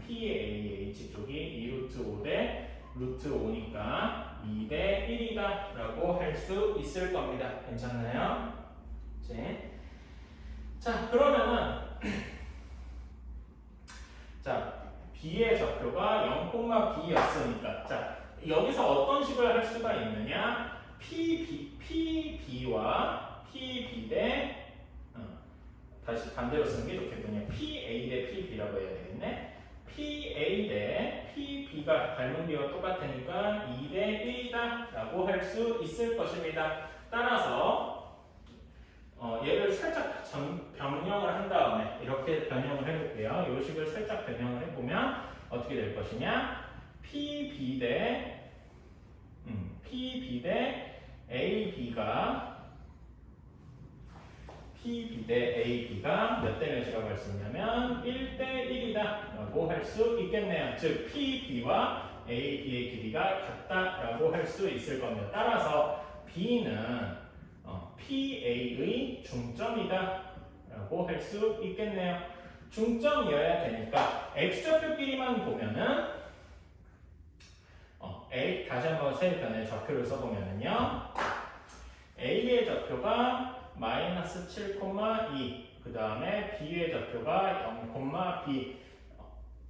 PAH 쪽이 2루트 5대 루트 5니까 2대 1이다 라고 할 수 있을 겁니다. 괜찮나요? 자, 그러면은 자, B의 좌표가 0,B였으니까 자, 여기서 어떤 식을 할 수가 있느냐? PB와 PB 대 다시 반대로 쓰는 게 좋겠군요. PA 대 PB라고 해야 되겠네. PA 대 PB가 닮은 B와 똑같으니까 2대 1이다 라고 할 수 있을 것입니다. 따라서 얘를 살짝 변형을 한 다음에 이렇게 변형을 해볼게요. 이 식을 살짝 변형을 해보면 어떻게 될 것이냐? PB 대 AB가 PB 대 AB가 몇 대 몇이라고 할 수 있냐면 1대 1이다 라고 할 수 있겠네요. 즉 PB와 AB의 길이가 같다라고 할 수 있을 겁니다. 따라서 B는 PA의 중점이다 라고 할 수 있겠네요. 중점이어야 되니까 X좌표끼리만 보면은 A 다시 한번 세 변의 좌표를 써보면은요, A의 좌표가 마이너스 7,2, 그 다음에 B의 좌표가 0,B,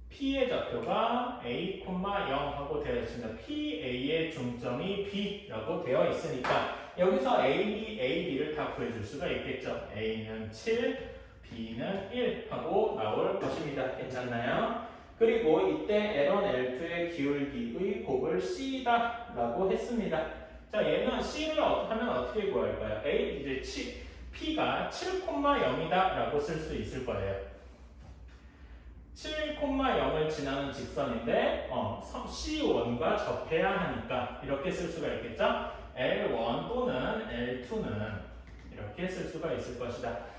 P의 좌표가 A, 0 하고 되어 있습니다. PA의 중점이 B라고 되어 있으니까 여기서 AB를 다 구해줄 수가 있겠죠. A는 7, B는 1 하고 나올 것입니다. 괜찮나요? 그리고 이때 L1, L2의 기울기의 곱을 C다 라고 했습니다. 자, 얘는 C를 하면 어떻게 구할까요? P가 7,0이다 라고 쓸 수 있을 거예요. 7,0을 지나는 직선인데 C1과 접해야 하니까 이렇게 쓸 수가 있겠죠? L1 또는 L2는 이렇게 쓸 수가 있을 것이다.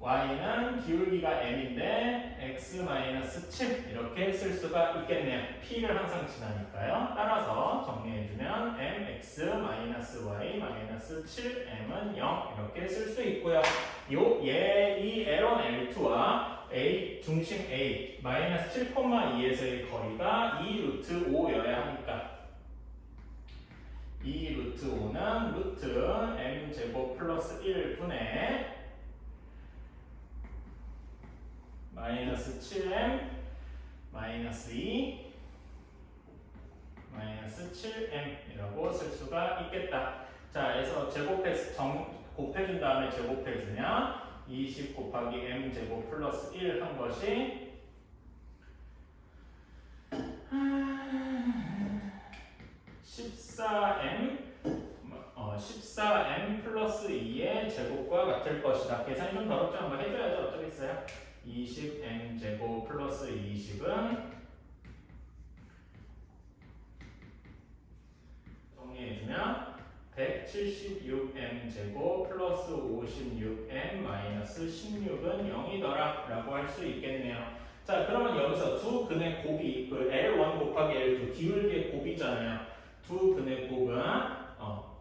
y는 기울기가 m인데 x-7 이렇게 쓸 수가 있겠네요. p를 항상 지나니까요. 따라서 정리해주면 mx-y-7m은 0 이렇게 쓸 수 있고요. 이 L1, L2와 중심 A -7,2에서의 거리가 2루트 5여야 하니까 2루트 5는 루트 m제곱 플러스 1분의 마이너스 7m 마이너스 2 마이너스 7m이라고 쓸 수가 있겠다. 자, 그래서 곱해준 다음에 제곱해주면 20 곱하기 m 제곱 플러스 1 한 것이 14m 플러스 2의 제곱과 같을 것이다. 계산이 좀 더럽죠? 한번 해줘야죠. 어쩌겠어요? 20m 제곱 플러스 20은 정리해주면 176m 제곱 플러스 56m 마이너스 16은 0이더라 라고 할 수 있겠네요. 자, 그러면 여기서 두 근의 곱이 그 L1 곱하기 L2 기울기의 곱이잖아요. 두 근의 곱은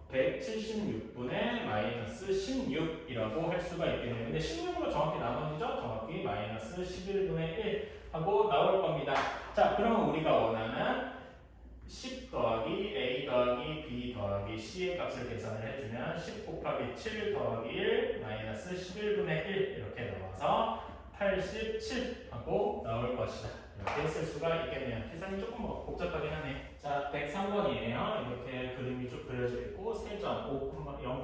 176분의 마이너스 16이라고 할 수가 있겠네요. 근데 16으로 정확히 나머지죠? 정확히 마이너스 11분의 1 하고 나올 겁니다. 자, 그러면 우리가 원하는 10 더하기 A 더하기 B 더하기 C의 값을 계산을 해주면 10 곱하기 7 더하기 1 마이너스 11분의 1 이렇게 나와서 87 하고 나올 것이다. 이렇게 쓸 수가 있겠네요. 계산이 조금 복잡하긴 하네. 자, 103번이에요. 이렇게 그림이 쭉 그려져 있고 세점 0,0,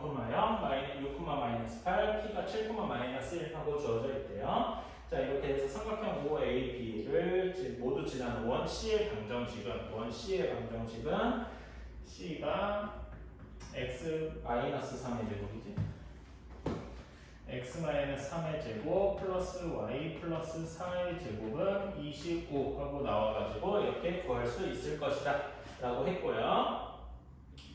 6,-8, P가 7,-1 하고 주어져 있대요. 자, 이렇게 해서 삼각형 OAB를 모두 지나는 원 C의 방정식은 C가 x-3의 제곱이지. x-3의 제곱 플러스 y 플러스 4의 제곱은 25 하고 나와가지고 이렇게 구할 수 있을 것이다 라고 했고요.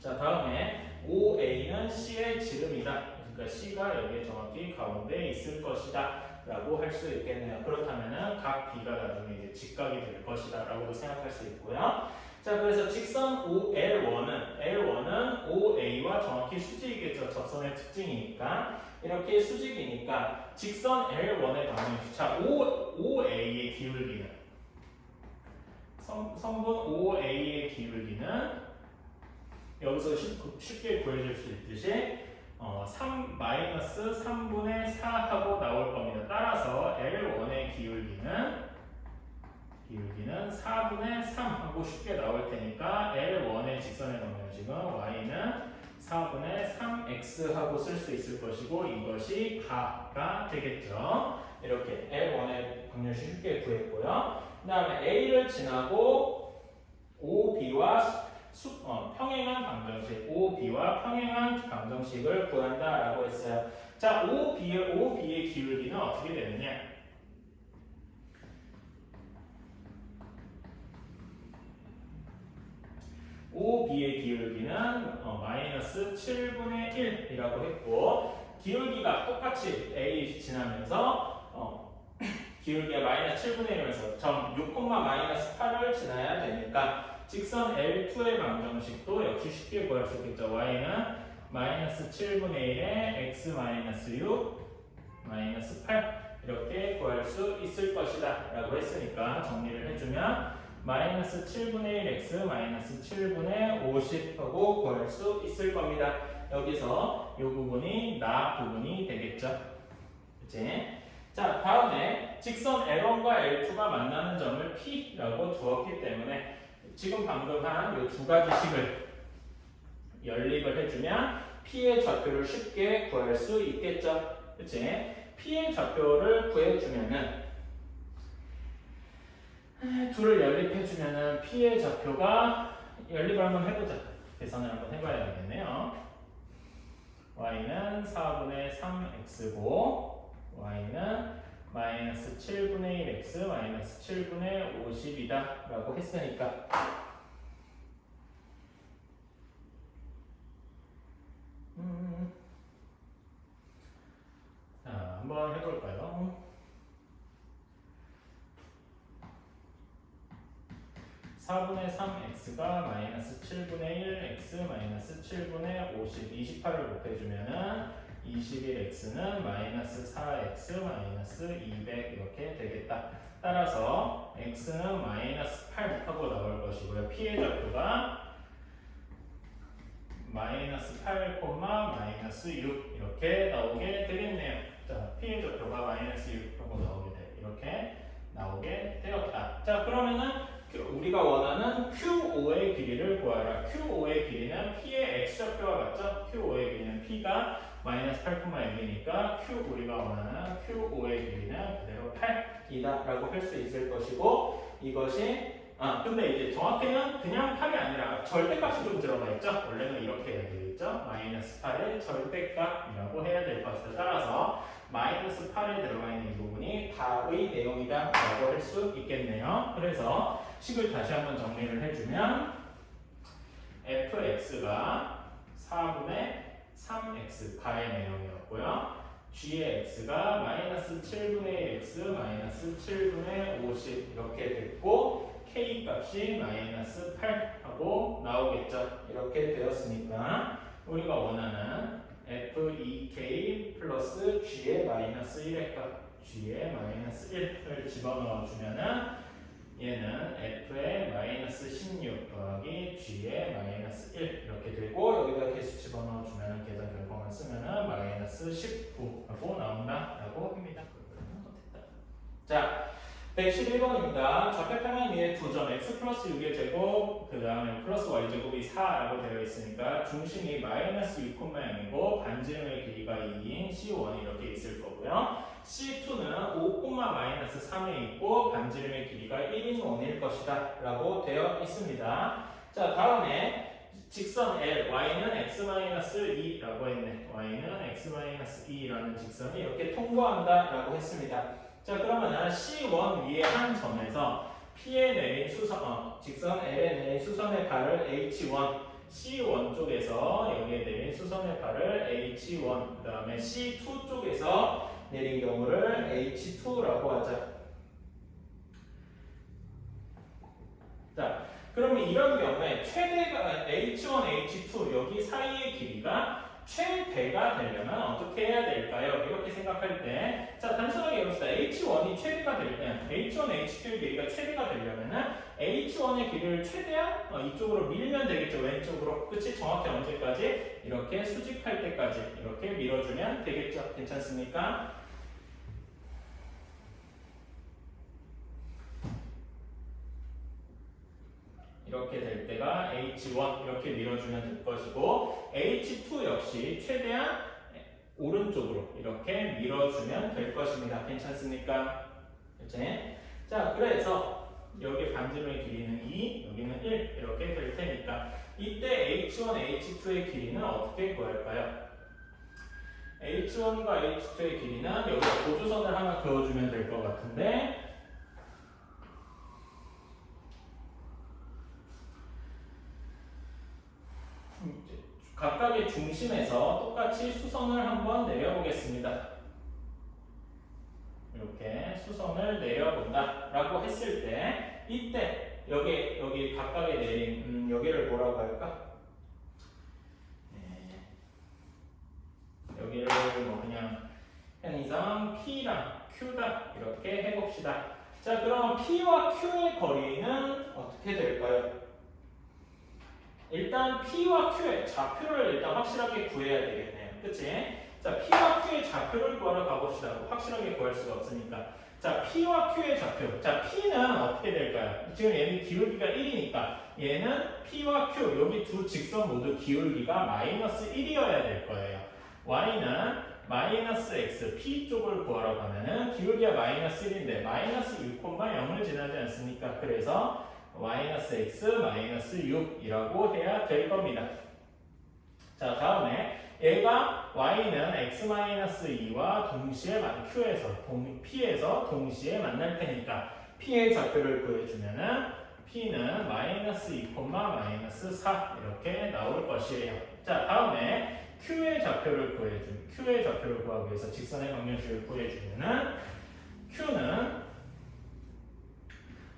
자, 다음에 OA는 C의 지름이다. 그러니까 C가 여기에 정확히 가운데에 있을 것이다 라고 할 수 있겠네요. 그렇다면은 각 B가 나중에 이제 직각이 될 것이다 라고도 생각할 수 있고요. 자, 그래서 직선 L1은 OA와 정확히 수직이겠죠. 접선의 특징이니까. 이렇게 수직이니까 직선 L1의 방정식. 자, OA의 기울기는 성분 OA의 기울기는 여기서 쉽게 구해줄 수 있듯이 3-3분의 4 하고 나올 겁니다. 따라서 L1의 기울기는 4분의 3 하고 쉽게 나올 테니까 L1의 직선의 방정식은 y는 4분의 3x 하고 쓸 수 있을 것이고 이것이 가가 되겠죠. 이렇게 L1의 방정식 쉽게 구했고요. 그 다음에 A를 지나고 OB와 평행한 방정식, OB와 평행한 방정식을 구한다라고 했어요. 자, OB의 기울기는 어떻게 되느냐? OB의 기울기는 마이너스 7분의 1이라고 했고 기울기가 똑같이 A 지나면서 기울기가 마이너스 7분의 1이면서 점 6,-8을 지나야 되니까 직선 L2의 방정식도 역시 쉽게 구할 수 있겠죠. y는 마이너스 7분의 1에 x 마이너스 6 마이너스 8 이렇게 구할 수 있을 것이다 라고 했으니까 정리를 해주면 마이너스 7분의 1 x 마이너스 7분의 50 하고 구할 수 있을 겁니다. 여기서 이 부분이 나 부분이 되겠죠. 그치? 자, 다음에 직선 L1과 L2가 만나는 점을 P라고 두었기 때문에 지금 방금 한 이 두 가지 식을 연립을 해주면 P의 좌표를 쉽게 구할 수 있겠죠. 그치? P의 좌표를 구해주면은 둘을 연립해주면은 P의 좌표가 연립을 한번 해보자. 계산을 한번 해봐야 되겠네요. y는 4분의 3x고 y는 마이너스 7분의 1x 마이너스 7분의 50이다 라고 했으니까 자, 한번 해볼까요? 4분의 3x가 마이너스 7분의 1x 마이너스 7분의 50 28을 곱해주면은 21x는 마이너스 4x 마이너스 200 이렇게 되겠다. 따라서 x는 마이너스 8 하고 나올 것이고요. P의 좌표가 마이너스 8, 마이너스 6 이렇게 나오게 되겠네요. 자, P의 좌표가 마이너스 6 하고 이렇게 나오게 되었다. 자, 그러면은 우리가 원하는 Q5의 길이를 구하라. Q5의 길이는 P의 X좌표와 같죠? Q5의 길이는 P가 마이너스 8,6이니까 우리가 원하는 Q5의 길이는 그대로 8이다 라고 할 수 있을 것이고 이것이 근데 이제 정확히는 그냥 8이 아니라 절대값이 좀 들어가 있죠? 원래는 이렇게 해야 되겠죠? 마이너스 8의 절대값이라고 해야 될 것이다. 따라서 마이너스 8에 들어가 있는 이 부분이 답의 내용이다 라고 할 수 있겠네요. 그래서 식을 다시 한번 정리를 해주면 fx가 4분의 3x 가의 내용이었고요. g의 x가 마이너스 7분의 1x 마이너스 7분의 50 이렇게 됐고 k 값이 마이너스 8 하고 나오겠죠. 이렇게 되었으니까 우리가 원하는 f2k 플러스 g의 마이너스 1의 값 g의 마이너스 1을 집어넣어 주면은 얘는 f의 마이너스 16 더하기 g의 마이너스 1 이렇게 되고 여기다 계수 집어넣어 주면 계산 결과만 쓰면은 마이너스 19 하고 나온다라고 합니다. 자, 111번입니다. 좌표 평행 위에 두 점 x 플러스 6의 제곱 그 다음에 플러스 y 제곱이 4라고 되어 있으니까 중심이 마이너스 6,0이고 반지름의 길이가 2인 C1이 이렇게 있을 거고요. C2는 5,-3에 있고 반지름의 길이가 1인 원일 것이다 라고 되어 있습니다. 자, 다음에 직선 L, y는 x-2라고 했네. y는 x-2라는 직선이 이렇게 통과한다라고 했습니다. 자, 그러면 C1 위에 한 점에서 P에 내린 직선 L에 내린 수선의 발을 H1, C1 쪽에서 여기에 내린 수선의 발을 H1, 그 다음에 C2 쪽에서 내린 경우를 H2라고 하자. 자, 그러면 이런 경우에 최대가 H1, H2 여기 사이의 길이가 최대가 되려면 어떻게 해야 될까요? 이렇게 생각할 때, 자, 단순하게 해봅시다. H1이 최대가 되려면, H1, H2의 길이가 최대가 되려면은 H1의 길이를 최대한 이쪽으로 밀면 되겠죠. 왼쪽으로. 그치? 정확히 언제까지? 이렇게 수직할 때까지 이렇게 밀어주면 되겠죠. 괜찮습니까? 이렇게 될 때가 H1 이렇게 밀어주면 될 것이고 H2 역시 최대한 오른쪽으로 이렇게 밀어주면 될 것입니다. 괜찮습니까? 그치? 자, 그래서 여기 반지름의 길이는 2, 여기는 1 이렇게 될 테니까 이때 H1, H2의 길이는 어떻게 구할까요? H1과 H2의 길이는 여기다 고조선을 하나 그어주면 될 것 같은데 각각의 중심에서 똑같이 수선을 한번 내려보겠습니다. 이렇게 수선을 내려본다 라고 했을 때 이때 여기 각각의 내림 여기를 뭐라고 할까? 여기를 뭐 그냥 편의상 P랑 Q다 이렇게 해봅시다. 자, 그럼 P와 Q의 거리는 어떻게 될까요? 일단 P와 Q의 좌표를 일단 확실하게 구해야 되겠네요. 그치? 자, P와 Q의 좌표를 구하러 가봅시다. 확실하게 구할 수가 없으니까. 자, P와 Q의 좌표. 자, P는 어떻게 될까요? 지금 얘는 기울기가 1이니까 얘는 P와 Q 여기 두 직선 모두 기울기가 마이너스 1이어야 될 거예요. Y는 마이너스 X, P 쪽을 구하러 가면은 기울기가 마이너스 1인데 마이너스 6,0을 지나지 않습니까? 그래서 마이너스 x 마이너스 6이라고 해야 될 겁니다. 자, 다음에 얘가 y는 x 마이너스 2와 동시에 p에서 동시에 만날 테니까 p의 좌표를 구해주면은 p는 마이너스 2, 마이너스 4 이렇게 나올 것이에요. 자, 다음에 q의 좌표를 구하기 위해서 직선의 방정식을 구해주면은 q는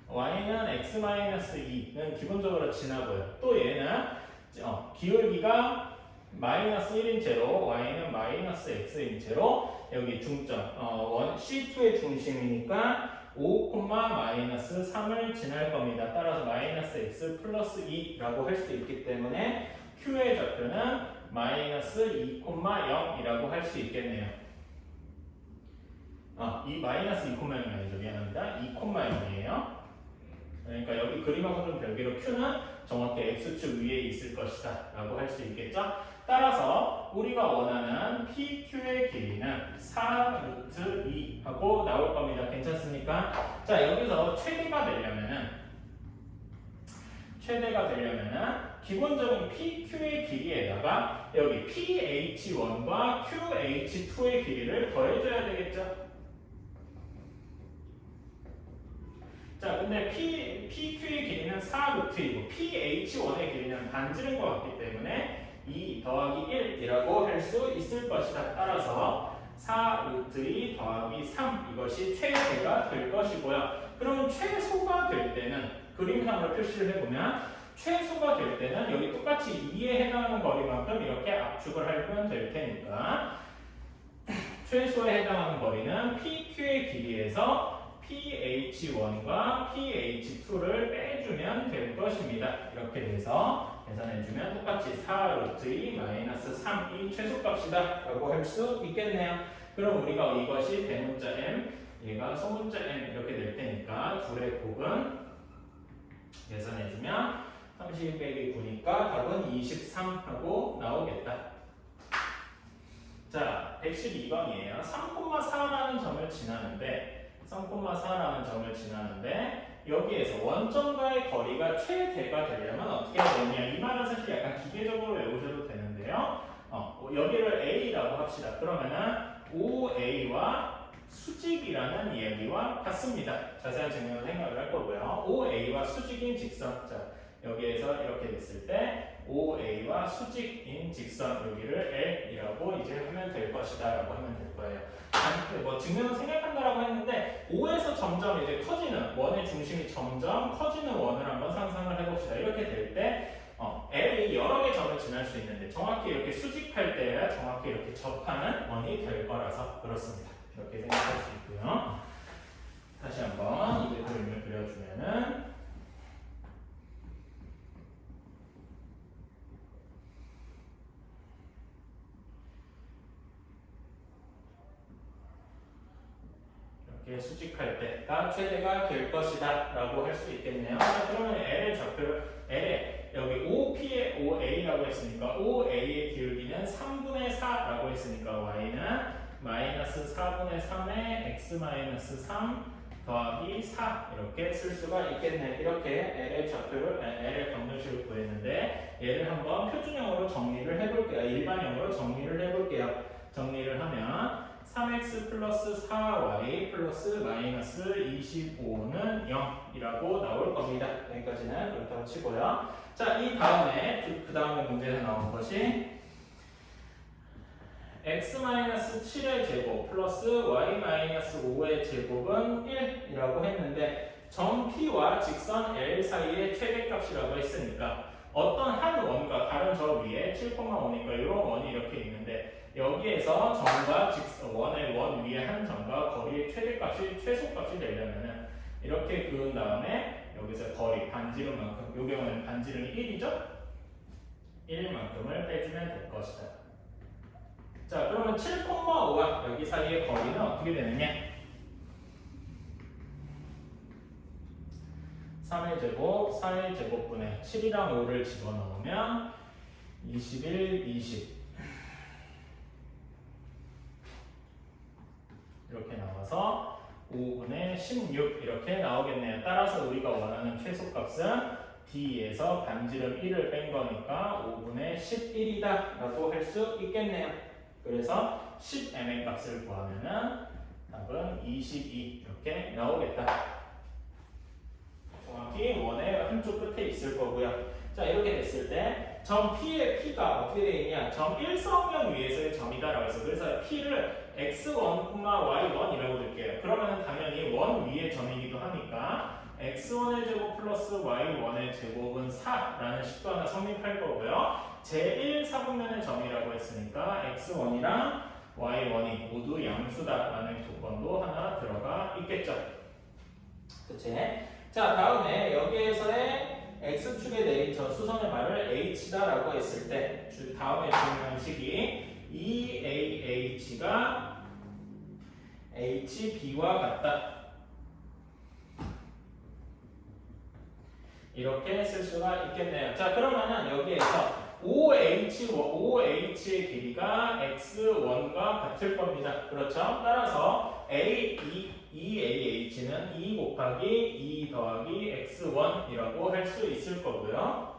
y는 x-2는 기본적으로 지나고요. 또 얘는 기울기가 마이너스 1인 채로 y는 마이너스 x인 채로 여기 중점 C2의 중심이니까 5, 마이너스 3을 지날 겁니다. 따라서 마이너스 x 플러스 2라고 할 수 있기 때문에 q의 좌표는 마이너스 2, 0이라고 할 수 있겠네요. 이 마이너스 2,0이 아니죠. 미안합니다. 2,0이에요. 그러니까 여기 그림하고는 별개로 Q는 정확히 X축 위에 있을 것이다 라고 할 수 있겠죠? 따라서 우리가 원하는 PQ의 길이는 4루트 2 하고 나올 겁니다. 괜찮습니까? 자, 여기서 최대가 되려면은 기본적인 PQ의 길이에다가 여기 PH1과 QH2의 길이를 더해줘야 되겠죠? 자, 근데 PQ의 길이는 4루트이고 PH1의 길이는 반지름과 같기 때문에 2 더하기 1이라고 할 수 있을 것이다. 따라서 4루트 2 더하기 3 이것이 최대가 될 것이고요. 그러면 최소가 될 때는 그림상으로 표시를 해보면 최소가 될 때는 여기 똑같이 2에 해당하는 거리만큼 이렇게 압축을 하면 될 테니까 최소에 해당하는 거리는 PQ의 길이에서 PH1과 PH2를 빼주면 될 것입니다. 이렇게 돼서 계산해주면 똑같이 4루트 2 마이너스 3이 최소값이다 라고 할 수 있겠네요. 그럼 우리가 이것이 대문자 M, 얘가 소문자 M 이렇게 될 테니까 둘의 곱은 계산해주면 30 빼기 9니까 답은 23 하고 나오겠다. 자, 112번이에요. 3,4라는 점을 지나는데 여기에서 원점과의 거리가 최대가 되려면 어떻게 해야 되냐? 이 말은 사실 약간 그냥 기계적으로 외우셔도 되는데요. 여기를 A라고 합시다. 그러면은 OA와 수직이라는 이야기와 같습니다. 자세한 증명을 생각을 할 거고요. OA와 수직인 직선. 자, 여기에서 이렇게 됐을 때 OA와 수직인 직선 여기를 L이라고 이제 하면 될 것이다 라고 하면 될 거예요. 뭐 증명을 생각한다라고 했는데 O에서 점점 이제 커지는 원의 중심이 점점 커지는 원을 한번 상상을 해봅시다. 이렇게 될 때 L이 여러 개 점을 지날 수 있는데 정확히 이렇게 수직할 때야 정확히 이렇게 접하는 원이 될 거라서 그렇습니다. 이렇게 생각할 수 있고요. 다시 한번 이제 그림을 그려주면은 이렇게 수직할 때가 최대가 될 것이다 라고 할 수 있겠네요. 자, 그러면 L의 좌표를 L에 여기 OP의 OA라고 했으니까 OA의 기울기는 3분의 4라고 했으니까 Y는 마이너스 4분의 3에 X 마이너스 3 더하기 4 이렇게 쓸 수가 있겠네. 이렇게 L의 좌표를 L의 방정식을 구했는데 얘를 한번 표준형으로 정리를 해볼게요. 일반형으로 정리를 해볼게요. 정리를 하면 3x 플러스 4y 플러스 마이너스 25는 0이라고 나올 겁니다. 여기까지는 그렇다고 치고요. 자, 이 다음에 그 다음에 문제에서 나온 것이 x-7의 제곱 플러스 y-5의 제곱은 1이라고 했는데 점 P와 직선 L 사이의 최대값이라고 했으니까 어떤 한 원과 다른 저 위에 7,5니까 이런 원이 이렇게 있는데 여기에서 점과 원의 원 위에 한 점과 거리의 최대값이 최소값이 되려면은 이렇게 그은 다음에 여기서 거리 반지름만큼 이 경우는 반지름이 1이죠? 1만큼을 빼주면 될 것이다. 자, 그러면 7,5와 여기 사이의 거리는 어떻게 되느냐? 3의 제곱, 4의 제곱분에 7이랑 5를 집어넣으면 21, 20 이렇게 나와서 5분의 16 이렇게 나오겠네요. 따라서 우리가 원하는 최소값은 D에서 반지름 1을 뺀 거니까 5분의 11이다 라고 할 수 있겠네요. 그래서 10m의 값을 구하면은 답은 22 이렇게 나오겠다. 정확히 원의 한쪽 끝에 있을 거고요. 자, 이렇게 됐을 때 점 P의 P가 어떻게 되어 있냐? 점 1성면 위에서의 점이다라고 해서 그래서 P를 x1, y1이라고 줄게요. 그러면 당연히 원 위의 점이기도 하니까 x1의 제곱 플러스 y1의 제곱은 4라는 식도 하나 성립할 거고요. 제1 사분면의 점이라고 했으니까 x1이랑 y1이 모두 양수다라는 조건도 하나 들어가 있겠죠. 그치? 자, 다음에 여기에서의 x축에 내린 저 수선의 말을 h다라고 했을 때 다음에 증명식이 2ah가 hb와 같다. 이렇게 쓸 수가 있겠네요. 자, 그러면은 여기에서 OH의 길이가 X1과 같을 겁니다. 그렇죠? 따라서 EAH는 2 곱하기 2 더하기 X1이라고 할 수 있을 거고요.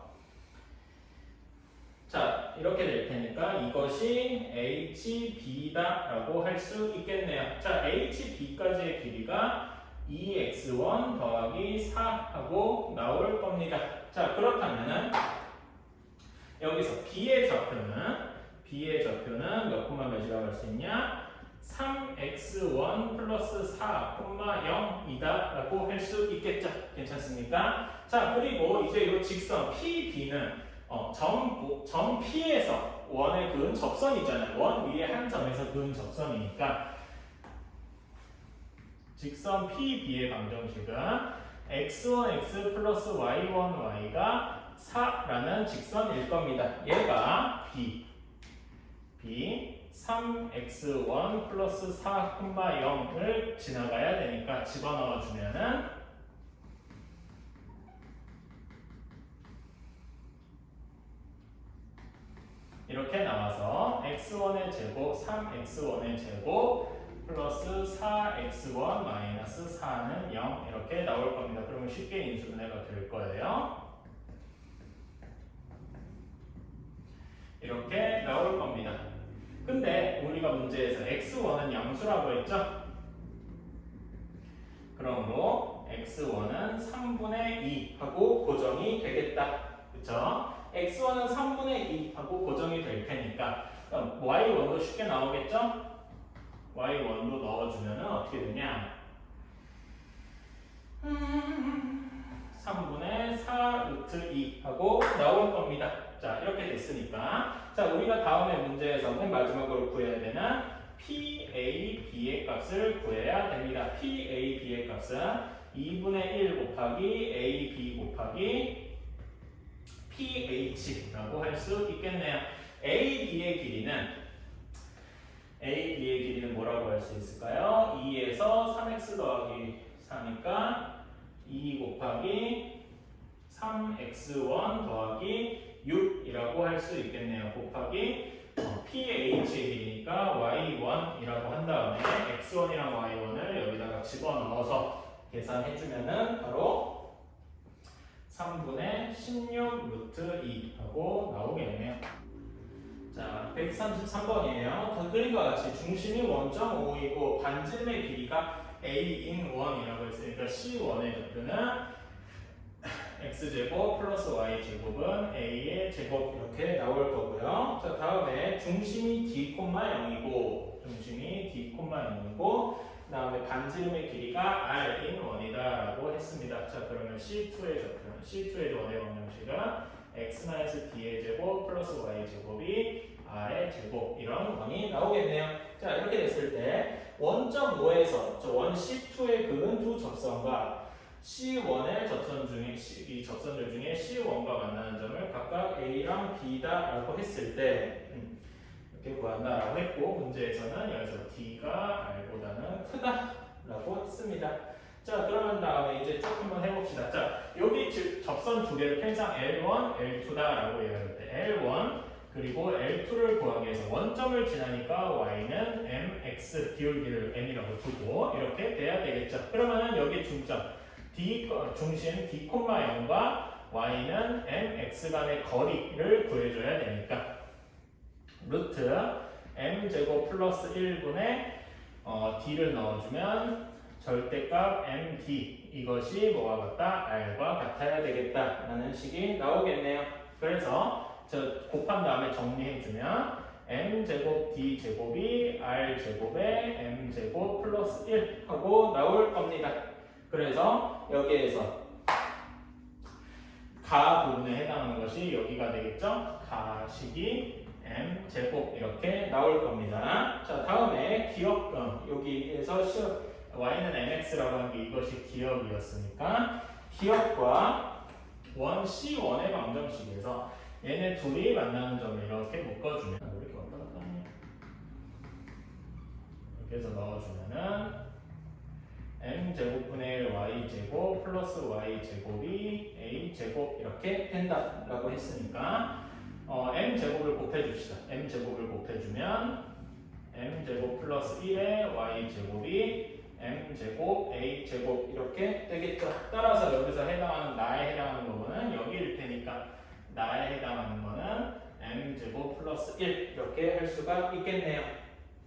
자, 이렇게 될 테니까 이것이 HB다라고 할 수 있겠네요. 자, HB까지의 길이가 2x1 더하기 4하고 나올 겁니다. 자, 그렇다면은 여기서 B의 좌표는 몇 콤마 몇이라고 할 수 있냐? 3x1 플러스 4, 0이다 라고 할 수 있겠죠? 괜찮습니까? 자, 그리고 이제 이 직선 PB는 점 P에서 원에 그은 접선이 있잖아요. 원 위에 한 점에서 그은 접선이니까 직선 PB의 방정식은 x1x 플러스 y1y가 4라는 직선일 겁니다. 얘가 B 3x1 플러스 4, 0을 지나가야 되니까 집어넣어 주면은 이렇게 나와서 x1의 제곱 3x1의 제곱 플러스 4x1 마이너스 4는 0 이렇게 나올 겁니다. 그러면 쉽게 인수분해가 될 거예요. 이렇게 나올 겁니다. 근데 우리가 문제에서 x1은 양수라고 했죠? 그러므로 x1은 3분의 2 하고 고정이 되겠다. 그쵸? x1은 3분의 2 하고 고정이 될 테니까 그럼 y1도 쉽게 나오겠죠? y1도 넣어주면 어떻게 되냐? 3분의 4 루트 2 하고 나올 겁니다. 자, 이렇게 됐으니까 자, 우리가 다음에 문제에서 맨 마지막으로 구해야 되는 PAB의 값을 구해야 됩니다. PAB의 값은 2분의 1 곱하기 AB 곱하기 PH라고 할 수 있겠네요. AB의 길이는 뭐라고 할 수 있을까요? 2에서 3x 더하기 4니까 2 곱하기 3x1 더하기 6이라고 할 수 있겠네요. 곱하기 PH의 길이니까 y1이라고 한 다음에 x1이랑 y1을 여기다가 집어넣어서 계산해주면은 바로 3분의 16 루트 2 하고 나오겠네요. 자, 133번이에요. 더 그림과 같이 중심이 1.5이고 반지름의 길이가 a인 1이라고 했으니까 c1의 좌표는 x제곱 플러스 y제곱은 a의 제곱 이렇게 나올 거고요. 자, 다음에 중심이 d,0이고 그 다음에 반지름의 길이가 r인 1이다 라고 했습니다. 자, 그러면 C2의 원의 방정식은 x-d의 제곱 플러스 y 제곱이 r의 제곱 이런 원이 나오겠네요. 자, 이렇게 됐을 때 1.5에서 원 C2에 그은 두 접선과 C1의 이 접선들 중에 C1과 만나는 점을 각각 A랑 B다라고 했을 때 이렇게 구한다라고 했고 문제에서는 여기서 D가 R보다는 크다라고 했습니다. 자, 그러면 다음에 이제 쭉 한번 해봅시다. 자, 여기 접선 두 개를 편상 L1, L2다라고 얘기할 때 L1 그리고 L2를 구하기 위해서 원점을 지나니까 Y는 MX 기울기를 M이라고 두고 이렇게 돼야 되겠죠. 그러면은 여기 중점 중심 D,0과 Y는 MX 간의 거리를 구해줘야 되니까 루트 M제곱 플러스 1분의 D를 넣어주면 절대값 MD 이것이 뭐와 같다? R과 같아야 되겠다 라는 식이 나오겠네요. 그래서 저 곱한 다음에 정리해주면 M제곱 D제곱이 R제곱에 M제곱 플러스 1 하고 나올 겁니다. 그래서 여기에서 가 부분에 해당하는 것이 여기가 되겠죠? 가식이 M제곱 이렇게 나올 겁니다. 자, 다음에 기억, 여기에서 Y는 MX라고 한 게 이것이 기억이었으니까 기억과 원 C1의 방정식에서 얘네 둘이 만나는 점을 이렇게 묶어주면 이렇게 왔다 갔다 하네요. 이렇게 해서 넣어주면은 m제곱분의 1 y제곱 플러스 y제곱이 a제곱 이렇게 된다라고 했으니까 m제곱을 곱해줍시다. m제곱을 곱해주면 m제곱 플러스 1의 y제곱이 m제곱 a제곱 이렇게 되겠죠. 따라서 여기서 해당하는 나에 해당하는 부분은 여기일 테니까 나에 해당하는 거는 m제곱 플러스 1 이렇게 할 수가 있겠네요.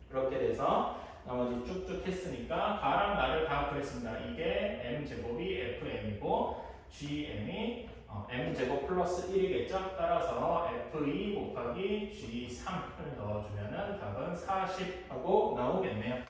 그렇게 돼서 나머지 쭉쭉 했으니까 가랑 나를 다 그랬습니다. 이게 m제곱이 fm이고 gm이 m제곱 플러스 1이겠죠. 따라서 f2 곱하기 g3을 넣어주면 답은 40 하고 나오겠네요.